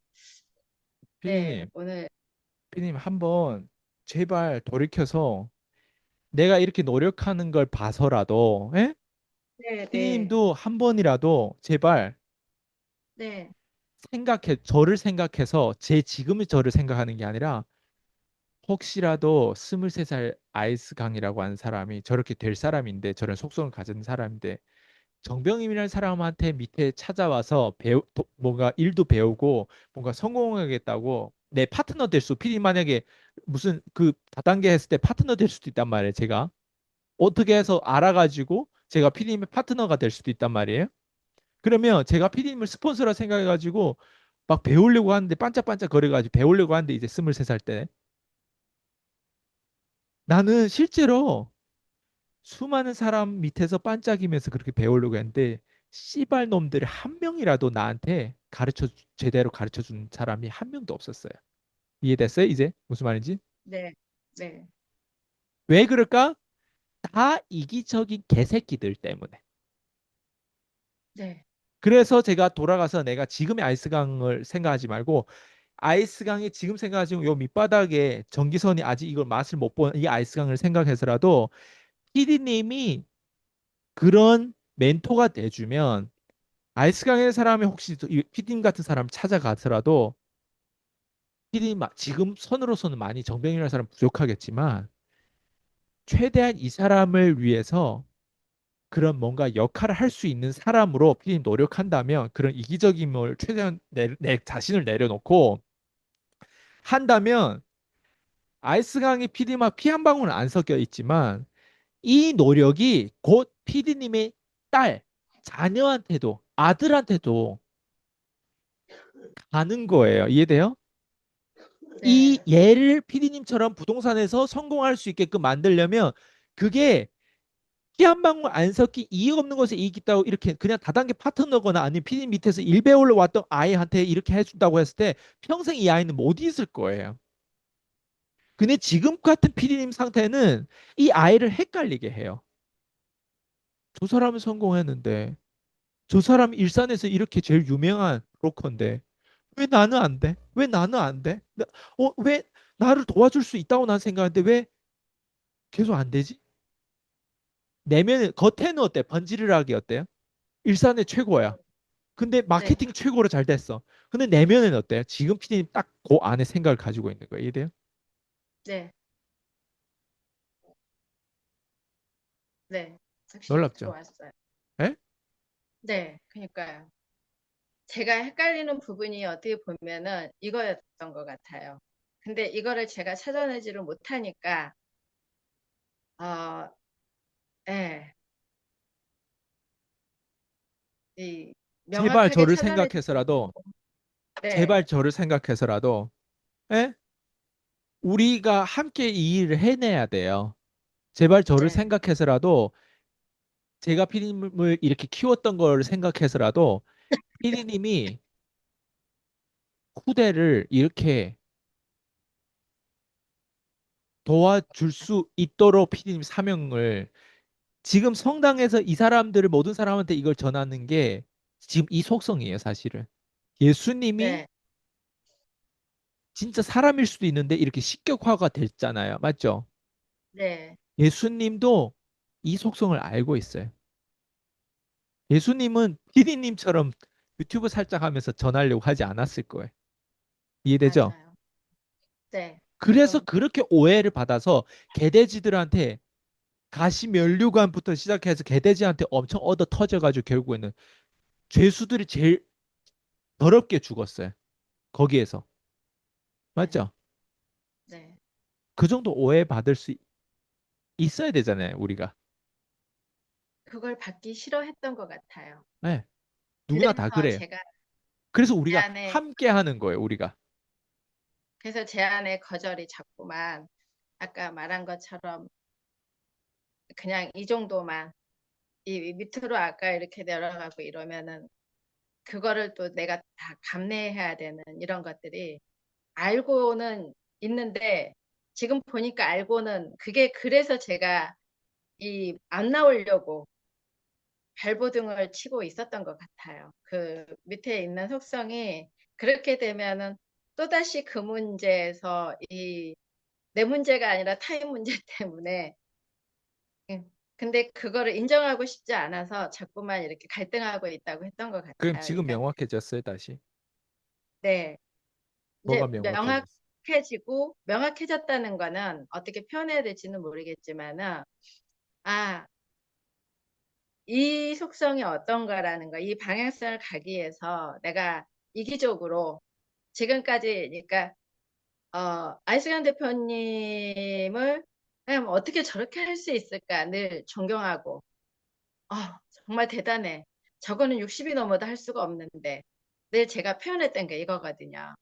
Speaker 1: 네
Speaker 2: 피디님,
Speaker 1: 오늘
Speaker 2: 피디님 한번 제발 돌이켜서 내가 이렇게 노력하는 걸 봐서라도, 예?
Speaker 1: 네, 네,
Speaker 2: 피디님도 한 번이라도 제발
Speaker 1: 네,
Speaker 2: 저를 생각해서 제 지금의 저를 생각하는 게 아니라 혹시라도 23살 아이스강이라고 하는 사람이 저렇게 될 사람인데 저런 속성을 가진 사람인데 정병임이라는 사람한테 밑에 찾아와서 뭔가 일도 배우고 뭔가 성공하겠다고 내 파트너 될 PD 만약에 무슨 그 다단계 했을 때 파트너 될 수도 있단 말이에요. 제가 어떻게 해서 알아가지고 제가 PD님의 파트너가 될 수도 있단 말이에요. 그러면 제가 PD님을 스폰서라 생각해가지고 막 배우려고 하는데 반짝반짝 거려가지고 배우려고 하는데 이제 23살 때 나는 실제로 수많은 사람 밑에서 반짝이면서 그렇게 배우려고 했는데 씨발 놈들이 한 명이라도 나한테 제대로 가르쳐 준 사람이 한 명도 없었어요. 이해됐어요? 이제 무슨 말인지?
Speaker 1: 네, 네,
Speaker 2: 왜 그럴까? 다 이기적인 개새끼들 때문에.
Speaker 1: 네,
Speaker 2: 그래서 제가 돌아가서 내가 지금의 아이스강을 생각하지 말고 아이스강이 지금 생각하지 요 밑바닥에 전기선이 아직 이걸 맛을 못 본 이 아이스강을 생각해서라도 PD님이 그런 멘토가 돼주면 아이스강의 사람이 혹시 피디님 같은 사람 찾아가더라도 피디님 지금 선으로서는 많이 정병이라는 사람 부족하겠지만 최대한 이 사람을 위해서 그런 뭔가 역할을 할 수 있는 사람으로 피디님 노력한다면 그런 이기적임을 최대한 내 자신을 내려놓고 한다면 아이스강의 피디막 피 한 방울은 안 섞여 있지만 이 노력이 곧 피디님의 딸, 자녀한테도 아들한테도 가는 거예요. 이해돼요? 이
Speaker 1: 네,
Speaker 2: 얘를 피디님처럼 부동산에서 성공할 수 있게끔 만들려면 그게 피 한 방울 안 섞인 이익 없는 것에 이익 있다고 이렇게 그냥 다단계 파트너거나 아니면 피디님 밑에서 일 배우러 왔던 아이한테 이렇게 해준다고 했을 때 평생 이 아이는 못 있을 거예요. 근데 지금 같은 피디님 상태는 이 아이를 헷갈리게 해요. 저 사람은 성공했는데 저 사람 일산에서 이렇게 제일 유명한 브로커인데 왜 나는 안 돼? 왜 나는 안 돼? 왜 나를 도와줄 수 있다고 난 생각하는데 왜 계속 안 되지? 내면 겉에는 어때? 번지르르하게 어때요? 일산의 최고야. 근데
Speaker 1: 네,
Speaker 2: 마케팅 최고로 잘 됐어. 근데 내면은 어때요? 지금 PD님 딱 그 안에 생각을 가지고 있는 거예요. 이해돼요?
Speaker 1: 네, 네. 확실히
Speaker 2: 놀랍죠?
Speaker 1: 들어왔어요.
Speaker 2: 예?
Speaker 1: 네, 그러니까요. 제가 헷갈리는 부분이 어떻게 보면은 이거였던 것 같아요. 근데 이거를 제가 찾아내지를 못하니까, 어, 예, 이
Speaker 2: 제발
Speaker 1: 명확하게
Speaker 2: 저를
Speaker 1: 찾아내지
Speaker 2: 생각해서라도,
Speaker 1: 못하고, 네,
Speaker 2: 제발 저를 생각해서라도, 예? 우리가 함께 이 일을 해내야 돼요. 제발 저를
Speaker 1: 네,
Speaker 2: 생각해서라도, 제가 피디님을 이렇게 키웠던 걸 생각해서라도, 피디님이 후대를 이렇게 도와줄 수 있도록 피디님 사명을 지금 성당에서 이 사람들을 모든 사람한테 이걸 전하는 게 지금 이 속성이에요, 사실은. 예수님이
Speaker 1: 네,
Speaker 2: 진짜 사람일 수도 있는데 이렇게 식격화가 됐잖아요. 맞죠?
Speaker 1: 네,
Speaker 2: 예수님도 이 속성을 알고 있어요. 예수님은 피디님처럼 유튜브 살짝 하면서 전하려고 하지 않았을 거예요. 이해되죠?
Speaker 1: 맞아요. 네,
Speaker 2: 그래서
Speaker 1: 좀,
Speaker 2: 그렇게 오해를 받아서 개돼지들한테 가시면류관부터 시작해서 개돼지한테 엄청 얻어 터져가지고 결국에는 죄수들이 제일 더럽게 죽었어요. 거기에서.
Speaker 1: 네,
Speaker 2: 맞죠?
Speaker 1: 네.
Speaker 2: 그 정도 오해 받을 수 있어야 되잖아요, 우리가.
Speaker 1: 그걸 받기 싫어했던 것 같아요.
Speaker 2: 네, 누구나 다
Speaker 1: 그래서
Speaker 2: 그래요. 그래서
Speaker 1: 제
Speaker 2: 우리가
Speaker 1: 안에,
Speaker 2: 함께 하는 거예요, 우리가.
Speaker 1: 그래서 제 안에 거절이 자꾸만 아까 말한 것처럼 그냥 이 정도만 이 밑으로 아까 이렇게 내려가고 이러면은 그거를 또 내가 다 감내해야 되는 이런 것들이 알고는 있는데 지금 보니까 알고는 그게 그래서 제가 이 안 나오려고 발버둥을 치고 있었던 것 같아요. 그 밑에 있는 속성이 그렇게 되면은 또다시 그 문제에서 이 내 문제가 아니라 타인 문제 때문에 근데 그거를 인정하고 싶지 않아서 자꾸만 이렇게 갈등하고 있다고 했던 것
Speaker 2: 그럼
Speaker 1: 같아요.
Speaker 2: 지금
Speaker 1: 그러니까
Speaker 2: 명확해졌어요, 다시.
Speaker 1: 네.
Speaker 2: 뭐가
Speaker 1: 이제
Speaker 2: 명확해졌어?
Speaker 1: 명확해졌다는 거는 어떻게 표현해야 될지는 모르겠지만은, 아, 이 속성이 어떤가라는 거, 이 방향성을 가기 위해서 내가 이기적으로 지금까지, 그러니까, 아이스간 대표님을 그냥 어떻게 저렇게 할 수 있을까 늘 존경하고, 정말 대단해. 저거는 60이 넘어도 할 수가 없는데, 늘 제가 표현했던 게 이거거든요.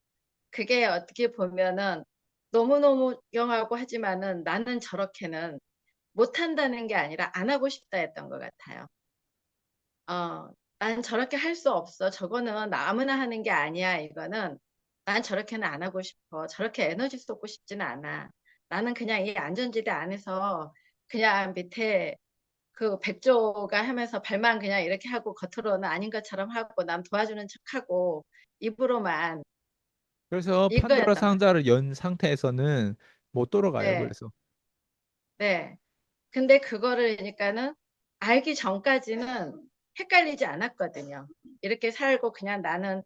Speaker 1: 그게 어떻게 보면은 너무너무 영하고 하지만은 나는 저렇게는 못한다는 게 아니라 안 하고 싶다 했던 것 같아요. 난 저렇게 할 수 없어. 저거는 나 아무나 하는 게 아니야. 이거는 난 저렇게는 안 하고 싶어. 저렇게 에너지 쏟고 싶지는 않아. 나는 그냥 이 안전지대 안에서 그냥 밑에 그 백조가 하면서 발만 그냥 이렇게 하고 겉으로는 아닌 것처럼 하고 남 도와주는 척하고 입으로만
Speaker 2: 그래서 판도라
Speaker 1: 이거였던 것 같아요.
Speaker 2: 상자를 연 상태에서는 못 돌아가요,
Speaker 1: 네,
Speaker 2: 그래서.
Speaker 1: 네. 근데 그거를 그러니까는 알기 전까지는 헷갈리지 않았거든요. 이렇게 살고 그냥 나는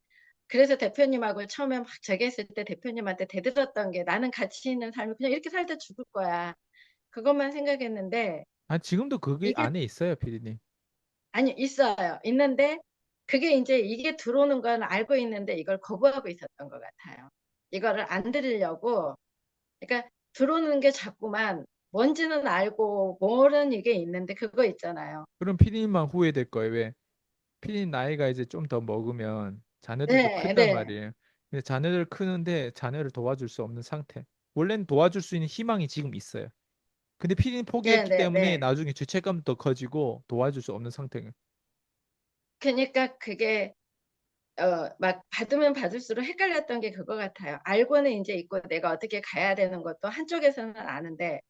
Speaker 1: 그래서 대표님하고 처음에 막 저기 했을 때 대표님한테 대들었던 게 나는 가치 있는 삶을 그냥 이렇게 살다 죽을 거야. 그것만 생각했는데
Speaker 2: 아, 지금도 그게
Speaker 1: 이게
Speaker 2: 안에 있어요, 피디님.
Speaker 1: 아니, 있어요. 있는데, 그게 이제 이게 들어오는 건 알고 있는데 이걸 거부하고 있었던 것 같아요. 이거를 안 들으려고. 그러니까 들어오는 게 자꾸만 뭔지는 알고 모르는 이게 있는데 그거 있잖아요.
Speaker 2: 그럼 피디님만 후회될 거예요. 왜? 피디님 나이가 이제 좀 더 먹으면 자녀들도
Speaker 1: 네,
Speaker 2: 큰단
Speaker 1: 네,
Speaker 2: 말이에요. 근데 자녀들 크는데 자녀를 도와줄 수 없는 상태. 원래는 도와줄 수 있는 희망이 지금 있어요. 근데 피디님
Speaker 1: 네,
Speaker 2: 포기했기
Speaker 1: 네,
Speaker 2: 때문에
Speaker 1: 네.
Speaker 2: 나중에 죄책감도 더 커지고 도와줄 수 없는 상태예요.
Speaker 1: 그러니까 그게 막 받으면 받을수록 헷갈렸던 게 그거 같아요. 알고는 이제 있고 내가 어떻게 가야 되는 것도 한쪽에서는 아는데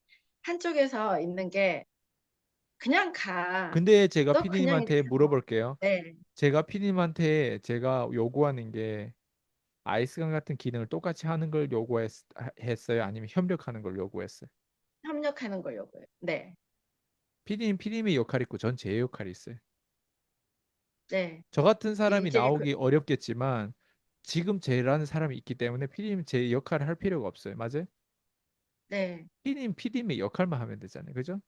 Speaker 1: 한쪽에서 있는 게 그냥 가.
Speaker 2: 근데 제가
Speaker 1: 너 그냥 이렇게
Speaker 2: 피디님한테
Speaker 1: 뭐.
Speaker 2: 물어볼게요.
Speaker 1: 네,
Speaker 2: 제가 피디님한테 제가 요구하는 게 아이스강 같은 기능을 똑같이 하는 걸 요구했어요? 아니면 협력하는 걸 요구했어요?
Speaker 1: 협력하는 거요고요. 네,
Speaker 2: 피디님의 역할이 있고 전 제 역할이 있어요.
Speaker 1: 네.
Speaker 2: 저 같은 사람이
Speaker 1: 이게
Speaker 2: 나오기 어렵겠지만 지금 제라는 사람이 있기 때문에 피디님 제 역할을 할 필요가 없어요. 맞아요?
Speaker 1: 네,
Speaker 2: 피디님의 역할만 하면 되잖아요. 그죠?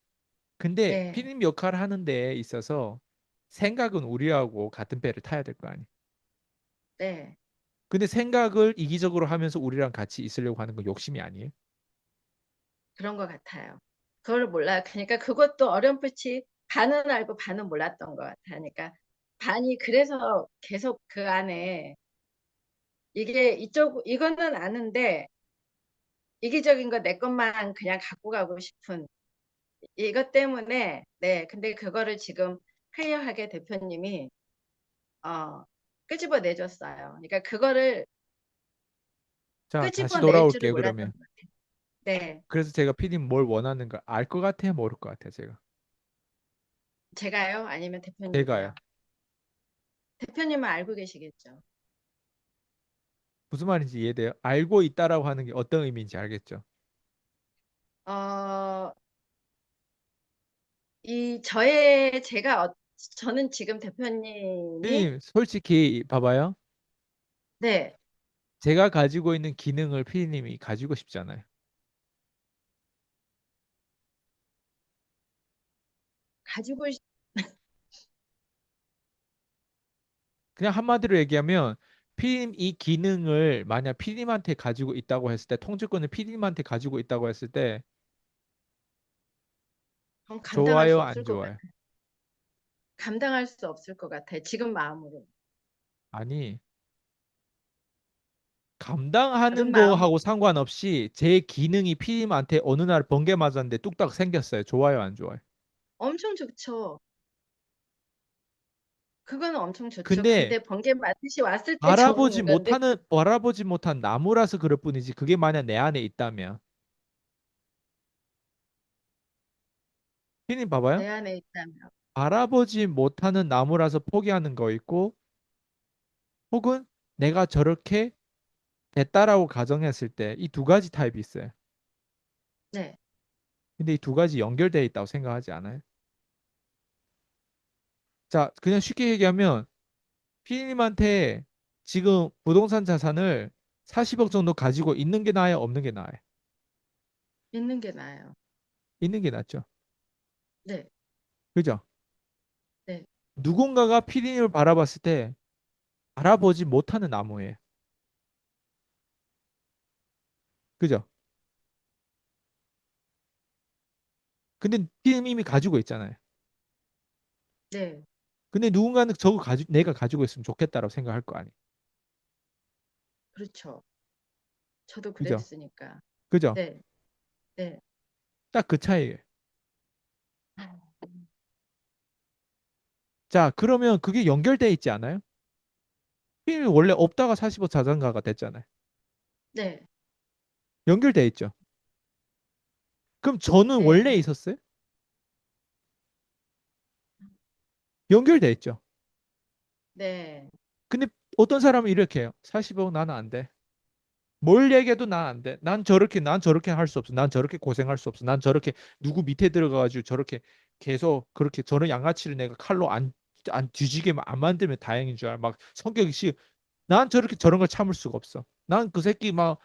Speaker 2: 근데
Speaker 1: 네,
Speaker 2: 피디님 역할을 하는 데 있어서 생각은 우리하고 같은 배를 타야 될 거 아니에요.
Speaker 1: 네.
Speaker 2: 근데 생각을 이기적으로 하면서 우리랑 같이 있으려고 하는 건 욕심이 아니에요.
Speaker 1: 그런 것 같아요. 그걸 몰라요. 그러니까 그것도 어렴풋이 반은 알고 반은 몰랐던 것 같아요. 그러니까 반이 그래서 계속 그 안에 이게 이거는 아는데 이기적인 거 내 것만 그냥 갖고 가고 싶은 이것 때문에 네. 근데 그거를 지금 클리어하게 대표님이 어, 끄집어 내줬어요. 그러니까 그거를
Speaker 2: 자, 다시
Speaker 1: 끄집어 낼 줄을
Speaker 2: 돌아올게요,
Speaker 1: 몰랐던
Speaker 2: 그러면.
Speaker 1: 것 같아요. 네.
Speaker 2: 그래서 제가 피디님 뭘 원하는가 알 것 같아요, 모를 것 같아요, 제가.
Speaker 1: 제가요? 아니면
Speaker 2: 제가요.
Speaker 1: 대표님이요? 대표님은 알고 계시겠죠?
Speaker 2: 무슨 말인지 이해돼요? 알고 있다라고 하는 게 어떤 의미인지 알겠죠?
Speaker 1: 어, 저는 지금 대표님이,
Speaker 2: 피디님, 솔직히 봐봐요.
Speaker 1: 네,
Speaker 2: 제가 가지고 있는 기능을 피디님이 가지고 싶잖아요.
Speaker 1: 가지고,
Speaker 2: 그냥 한마디로 얘기하면 피디님 이 기능을 만약 피디님한테 가지고 있다고 했을 때 통제권을 피디님한테 가지고 있다고 했을 때
Speaker 1: 감당할 수
Speaker 2: 좋아요,
Speaker 1: 없을
Speaker 2: 안
Speaker 1: 것 같아.
Speaker 2: 좋아요?
Speaker 1: 감당할 수 없을 것 같아. 지금 마음으로.
Speaker 2: 아니,
Speaker 1: 다른
Speaker 2: 감당하는
Speaker 1: 마음,
Speaker 2: 거하고 상관없이 제 기능이 피디님한테 어느 날 번개 맞았는데 뚝딱 생겼어요. 좋아요, 안 좋아요?
Speaker 1: 엄청 좋죠. 그거는 엄청 좋죠.
Speaker 2: 근데
Speaker 1: 근데 번개 맞듯이 왔을 때 좋은 건데,
Speaker 2: 바라보지 못한 나무라서 그럴 뿐이지 그게 만약 내 안에 있다면 피디님 봐봐요.
Speaker 1: 내 안에 있다면.
Speaker 2: 바라보지 못하는 나무라서 포기하는 거 있고 혹은 내가 저렇게 됐다라고 가정했을 때 이 두 가지 타입이 있어요.
Speaker 1: 네,
Speaker 2: 근데 이 두 가지 연결되어 있다고 생각하지 않아요? 자, 그냥 쉽게 얘기하면 피디님한테 지금 부동산 자산을 40억 정도 가지고 있는 게 나아요, 없는 게 나아요?
Speaker 1: 있는 게 나아요.
Speaker 2: 있는 게 낫죠.
Speaker 1: 네,
Speaker 2: 그죠?
Speaker 1: 네,
Speaker 2: 누군가가 피디님을 바라봤을 때 바라보지 못하는 나무예요. 그죠? 근데 피디님이 이미 가지고 있잖아요.
Speaker 1: 네,
Speaker 2: 근데 누군가는 내가 가지고 있으면 좋겠다라고 생각할 거 아니에요.
Speaker 1: 그렇죠. 저도
Speaker 2: 그죠?
Speaker 1: 그랬으니까.
Speaker 2: 그죠?
Speaker 1: 네, 네.
Speaker 2: 딱 그 차이예요. 자, 그러면 그게 연결돼 있지 않아요? 피디님이 원래 없다가 45 자장가가 됐잖아요.
Speaker 1: 네,
Speaker 2: 연결돼 있죠. 그럼 저는 원래
Speaker 1: 네,
Speaker 2: 있었어요? 연결돼 있죠.
Speaker 1: 네.
Speaker 2: 근데 어떤 사람은 이렇게 해요. 40억 나는 안 돼. 뭘 얘기해도 난 안 돼. 난 저렇게 할 수 없어. 난 저렇게 고생할 수 없어. 난 저렇게 누구 밑에 들어가가지고 저렇게 계속 그렇게 저런 양아치를 내가 칼로 안 뒤지게 안 만들면 다행인 줄 알아. 막 성격이 난 저렇게 저런 걸 참을 수가 없어. 난 그 새끼 막뭐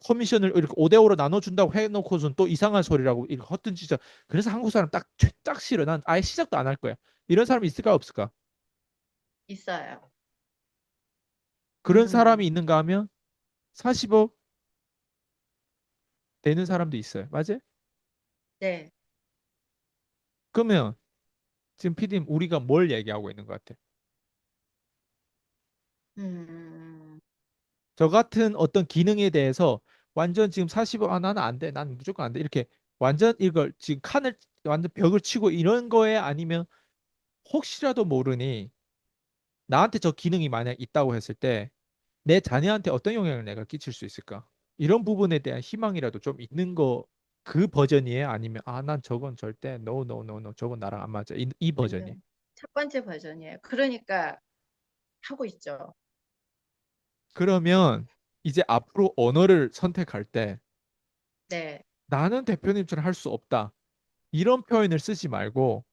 Speaker 2: 커미션을 이렇게 5대5로 나눠준다고 해놓고선 또 이상한 소리라고 이렇게 헛된 짓을. 그래서 한국 사람 딱 싫어. 난 아예 시작도 안 할 거야. 이런 사람이 있을까 없을까?
Speaker 1: 있어요.
Speaker 2: 그런 사람이 있는가 하면 40억 되는 사람도 있어요. 맞아요?
Speaker 1: 네.
Speaker 2: 그러면 지금 피디님 우리가 뭘 얘기하고 있는 것 같아?
Speaker 1: 음,
Speaker 2: 저 같은 어떤 기능에 대해서 완전 지금 40억, 아, 나는 안 돼. 나는 무조건 안 돼. 이렇게 완전 이걸 지금 칸을 완전 벽을 치고 이런 거에 아니면 혹시라도 모르니 나한테 저 기능이 만약 있다고 했을 때 내 자녀한테 어떤 영향을 내가 끼칠 수 있을까? 이런 부분에 대한 희망이라도 좀 있는 거 그 버전이에요? 아니면 아, 난 저건 절대 no no no no 저건 나랑 안 맞아. 이 버전이.
Speaker 1: 완전 첫 번째 버전이에요. 그러니까 하고 있죠.
Speaker 2: 그러면 이제 앞으로 언어를 선택할 때
Speaker 1: 네.
Speaker 2: 나는 대표님처럼 할 수 없다. 이런 표현을 쓰지 말고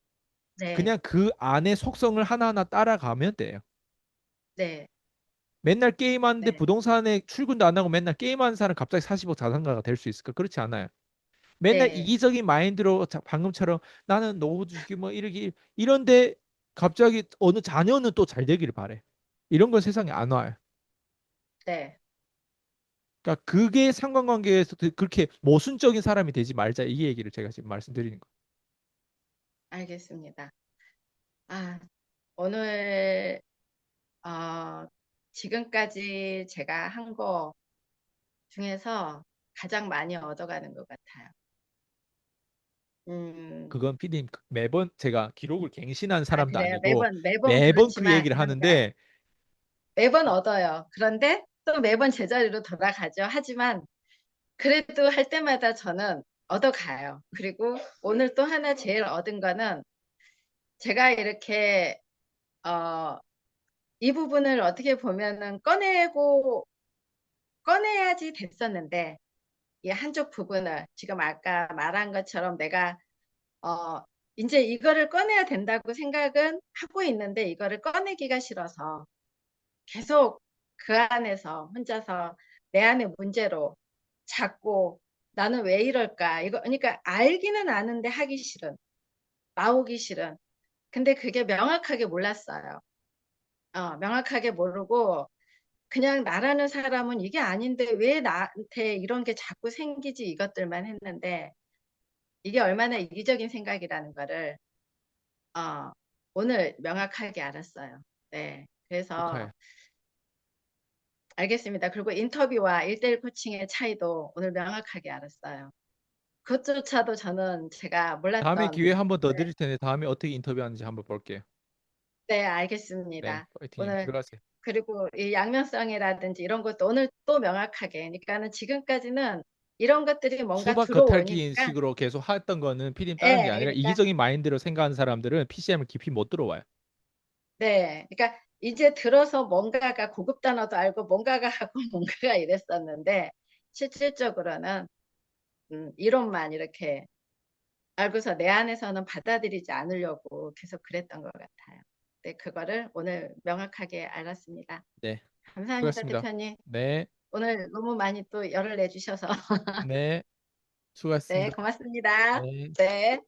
Speaker 1: 네.
Speaker 2: 그냥 그 안에 속성을 하나하나 따라가면 돼요.
Speaker 1: 네.
Speaker 2: 맨날 게임하는데
Speaker 1: 네.
Speaker 2: 부동산에 출근도 안 하고 맨날 게임하는 사람 갑자기 40억 자산가가 될 수 있을까? 그렇지 않아요. 맨날
Speaker 1: 네.
Speaker 2: 이기적인 마인드로 방금처럼 나는 노후 주식이 뭐 이러기 이런데 갑자기 어느 자녀는 또 잘 되기를 바래. 이런 건 세상에 안 와요.
Speaker 1: 네.
Speaker 2: 그러니까 그게 상관관계에서 그렇게 모순적인 사람이 되지 말자 이 얘기를 제가 지금 말씀드리는 거예요.
Speaker 1: 알겠습니다. 아, 오늘 어, 지금까지 제가 한 거 중에서 가장 많이 얻어가는 것 같아요. 음,
Speaker 2: 그건 피디님 매번 제가 기록을 갱신한
Speaker 1: 아,
Speaker 2: 사람도
Speaker 1: 그래요.
Speaker 2: 아니고
Speaker 1: 매번
Speaker 2: 매번 그
Speaker 1: 그렇지만,
Speaker 2: 얘기를
Speaker 1: 그러니까
Speaker 2: 하는데
Speaker 1: 매번 얻어요. 그런데 또 매번 제자리로 돌아가죠. 하지만 그래도 할 때마다 저는 얻어가요. 그리고 오늘 또 하나 제일 얻은 거는 제가 이렇게, 어, 이 부분을 어떻게 보면은 꺼내야지 됐었는데, 이 한쪽 부분을 지금 아까 말한 것처럼 내가 어 이제 이거를 꺼내야 된다고 생각은 하고 있는데 이거를 꺼내기가 싫어서 계속 그 안에서 혼자서 내 안의 문제로 자꾸 나는 왜 이럴까 이거 그러니까 알기는 아는데 하기 싫은 나오기 싫은 근데 그게 명확하게 몰랐어요. 명확하게 모르고 그냥 나라는 사람은 이게 아닌데 왜 나한테 이런 게 자꾸 생기지 이것들만 했는데 이게 얼마나 이기적인 생각이라는 거를 어, 오늘 명확하게 알았어요. 네. 그래서
Speaker 2: 축하해.
Speaker 1: 알겠습니다. 그리고 인터뷰와 1대1 코칭의 차이도 오늘 명확하게 알았어요. 그것조차도 저는 제가
Speaker 2: 다음에
Speaker 1: 몰랐던
Speaker 2: 기회 한 번 더
Speaker 1: 부분인데.
Speaker 2: 드릴 텐데 다음에 어떻게 인터뷰하는지 한번 볼게요.
Speaker 1: 네,
Speaker 2: 네,
Speaker 1: 알겠습니다.
Speaker 2: 파이팅.
Speaker 1: 오늘
Speaker 2: 들어가세요.
Speaker 1: 그리고 이 양면성이라든지 이런 것도 오늘 또 명확하게. 그러니까는 지금까지는 이런 것들이 뭔가
Speaker 2: 수박 겉핥기
Speaker 1: 들어오니까
Speaker 2: 식으로 계속 했던 거는 피디님 다른 게
Speaker 1: 예,
Speaker 2: 아니라
Speaker 1: 그러니까
Speaker 2: 이기적인 마인드로 생각하는 사람들은 PCM을 깊이 못 들어와요.
Speaker 1: 네, 그러니까 이제 들어서 뭔가가 고급 단어도 알고 뭔가가 하고 뭔가가 이랬었는데 실질적으로는 이론만 이렇게 알고서 내 안에서는 받아들이지 않으려고 계속 그랬던 것 같아요. 네, 그거를 오늘 명확하게 알았습니다.
Speaker 2: 네,
Speaker 1: 감사합니다,
Speaker 2: 수고하셨습니다.
Speaker 1: 대표님.
Speaker 2: 네,
Speaker 1: 오늘 너무 많이 또 열을 내주셔서.
Speaker 2: 네,
Speaker 1: 네,
Speaker 2: 수고하셨습니다.
Speaker 1: 고맙습니다.
Speaker 2: 네.
Speaker 1: 네.